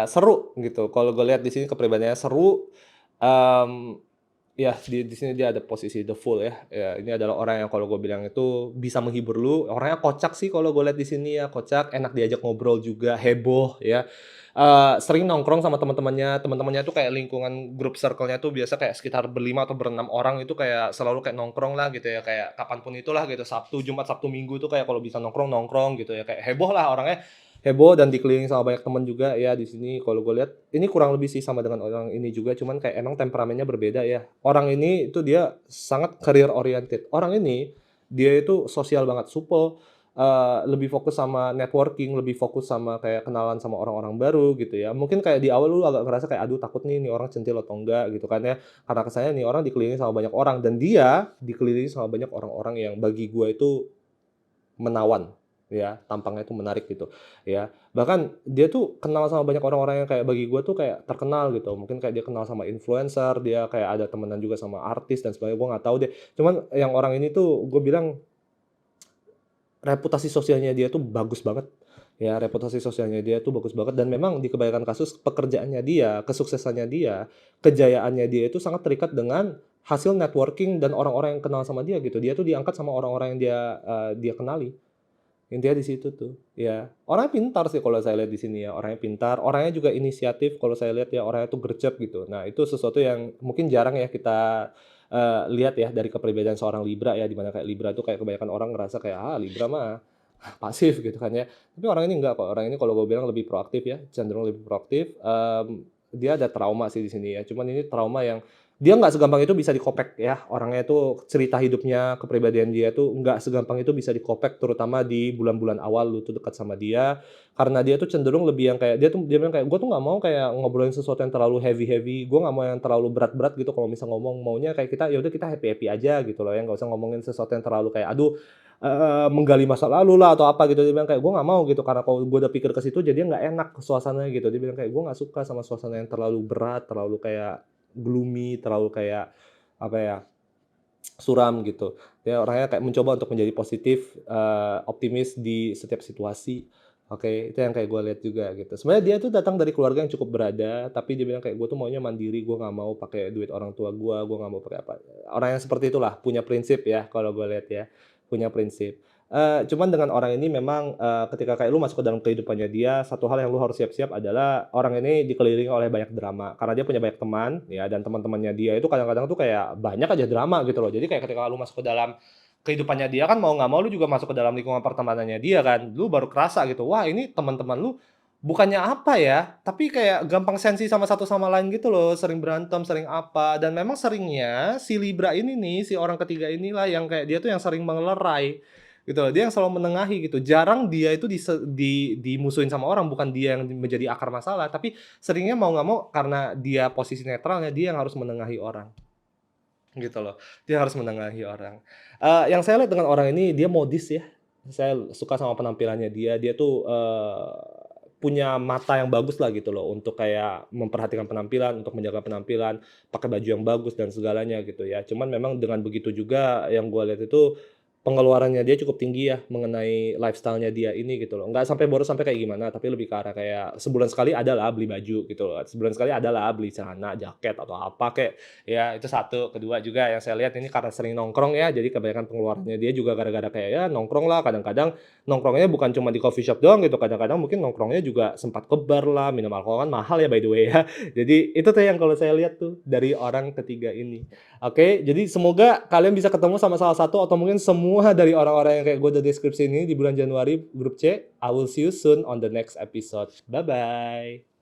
seru gitu. Kalau gue lihat di sini kepribadiannya seru. Mmm, ya di sini dia ada posisi the fool ya. Ya ini adalah orang yang kalau gue bilang itu bisa menghibur lu. Orangnya kocak sih kalau gue lihat di sini ya, kocak, enak diajak ngobrol juga, heboh ya. Sering nongkrong sama teman-temannya tuh kayak lingkungan grup circle-nya tuh biasa kayak sekitar berlima atau berenam orang itu kayak selalu kayak nongkrong lah gitu ya, kayak kapan pun itulah gitu, Sabtu, Jumat, Sabtu, Minggu tuh kayak kalau bisa nongkrong, nongkrong gitu ya, kayak heboh lah orangnya, heboh dan dikelilingi sama banyak teman juga ya di sini kalau gue lihat. Ini kurang lebih sih sama dengan orang ini juga, cuman kayak emang temperamennya berbeda ya. Orang ini itu dia sangat career oriented. Orang ini, dia itu sosial banget, supel, lebih fokus sama networking, lebih fokus sama kayak kenalan sama orang-orang baru gitu ya. Mungkin kayak di awal lu agak ngerasa kayak, "Aduh takut nih, orang centil atau enggak," gitu kan ya. Karena kesannya nih orang dikelilingi sama banyak orang dan dia dikelilingi sama banyak orang-orang yang bagi gua itu menawan. ya, tampangnya itu menarik gitu, ya. Bahkan dia tuh kenal sama banyak orang-orang yang kayak bagi gue tuh kayak terkenal gitu, mungkin kayak dia kenal sama influencer, dia kayak ada temenan juga sama artis dan sebagainya, gue nggak tahu deh. Cuman yang orang ini tuh gue bilang reputasi sosialnya dia tuh bagus banget, ya, reputasi sosialnya dia tuh bagus banget dan memang di kebanyakan kasus pekerjaannya dia, kesuksesannya dia, kejayaannya dia itu sangat terikat dengan hasil networking dan orang-orang yang kenal sama dia gitu. Dia tuh diangkat sama orang-orang yang dia kenali. Intinya di situ tuh, ya. Orangnya pintar sih kalau saya lihat di sini ya, orangnya pintar, orangnya juga inisiatif kalau saya lihat ya, orangnya tuh gercep gitu. Nah, itu sesuatu yang mungkin jarang ya kita, lihat ya dari kepribadian seorang Libra ya, di mana kayak Libra tuh kayak kebanyakan orang ngerasa kayak, "Ah, Libra mah pasif," gitu kan ya. Tapi orang ini enggak kok, orang ini kalau gue bilang lebih proaktif ya, cenderung lebih proaktif, dia ada trauma sih di sini ya, cuman ini trauma yang dia nggak segampang itu bisa dikopek ya, orangnya itu cerita hidupnya, kepribadian dia tuh nggak segampang itu bisa dikopek, terutama di bulan-bulan awal lu tuh dekat sama dia, karena dia tuh cenderung lebih yang kayak dia bilang kayak, "Gue tuh nggak mau kayak ngobrolin sesuatu yang terlalu heavy-heavy, gue nggak mau yang terlalu berat-berat gitu kalau misal ngomong, maunya kayak kita ya udah kita happy-happy aja gitu loh ya, nggak usah ngomongin sesuatu yang terlalu kayak aduh, menggali masa lalu lah atau apa gitu." Dia bilang kayak, "Gue nggak mau gitu, karena kalau gue udah pikir ke situ jadinya nggak enak suasananya," gitu. Dia bilang kayak, "Gue nggak suka sama suasana yang terlalu berat, terlalu kayak gloomy, terlalu kayak, apa ya, suram gitu." Dia orangnya kayak mencoba untuk menjadi positif, optimis di setiap situasi. Oke, itu yang kayak gue lihat juga gitu. Sebenarnya dia tuh datang dari keluarga yang cukup berada, tapi dia bilang kayak, "Gue tuh maunya mandiri, gue nggak mau pakai duit orang tua gue nggak mau pakai apa." Orang yang seperti itulah, punya prinsip ya kalau gue lihat ya, punya prinsip. Cuman dengan orang ini memang, ketika kayak lu masuk ke dalam kehidupannya dia, satu hal yang lu harus siap-siap adalah orang ini dikelilingi oleh banyak drama. Karena dia punya banyak teman, ya, dan teman-temannya dia itu kadang-kadang tuh kayak banyak aja drama gitu loh. Jadi kayak ketika lu masuk ke dalam kehidupannya dia kan mau nggak mau lu juga masuk ke dalam lingkungan pertemanannya dia kan, lu baru kerasa gitu, wah ini teman-teman lu bukannya apa ya, tapi kayak gampang sensi sama satu sama lain gitu loh, sering berantem, sering apa, dan memang seringnya si Libra ini nih, si orang ketiga inilah yang kayak dia tuh yang sering melerai, gitu loh. Dia yang selalu menengahi gitu, jarang dia itu dimusuhin sama orang, bukan dia yang menjadi akar masalah, tapi seringnya mau nggak mau karena dia posisi netralnya, dia yang harus menengahi orang, gitu loh. Dia harus menengahi orang. Yang saya lihat dengan orang ini, dia modis ya. Saya suka sama penampilannya dia, dia tuh, punya mata yang bagus lah gitu loh, untuk kayak memperhatikan penampilan, untuk menjaga penampilan, pakai baju yang bagus dan segalanya gitu ya. Cuman memang dengan begitu juga yang gua lihat itu, pengeluarannya dia cukup tinggi ya, mengenai lifestyle-nya dia ini gitu loh. Nggak sampai boros sampai kayak gimana, tapi lebih ke arah kayak sebulan sekali ada lah beli baju gitu loh, sebulan sekali ada lah beli celana, jaket, atau apa kek. Ya itu satu, kedua juga yang saya lihat ini karena sering nongkrong ya, jadi kebanyakan pengeluarannya dia juga gara-gara kayak ya nongkrong lah, kadang-kadang nongkrongnya bukan cuma di coffee shop doang gitu, kadang-kadang mungkin nongkrongnya juga sempat ke bar lah, minum alkohol kan mahal ya by the way ya. Jadi itu tuh yang kalau saya lihat tuh dari orang ketiga ini. Oke, jadi semoga kalian bisa ketemu sama salah satu atau mungkin semua dari orang-orang yang kayak gue udah deskripsi ini di bulan Januari grup C. I will see you soon on the next episode. Bye-bye.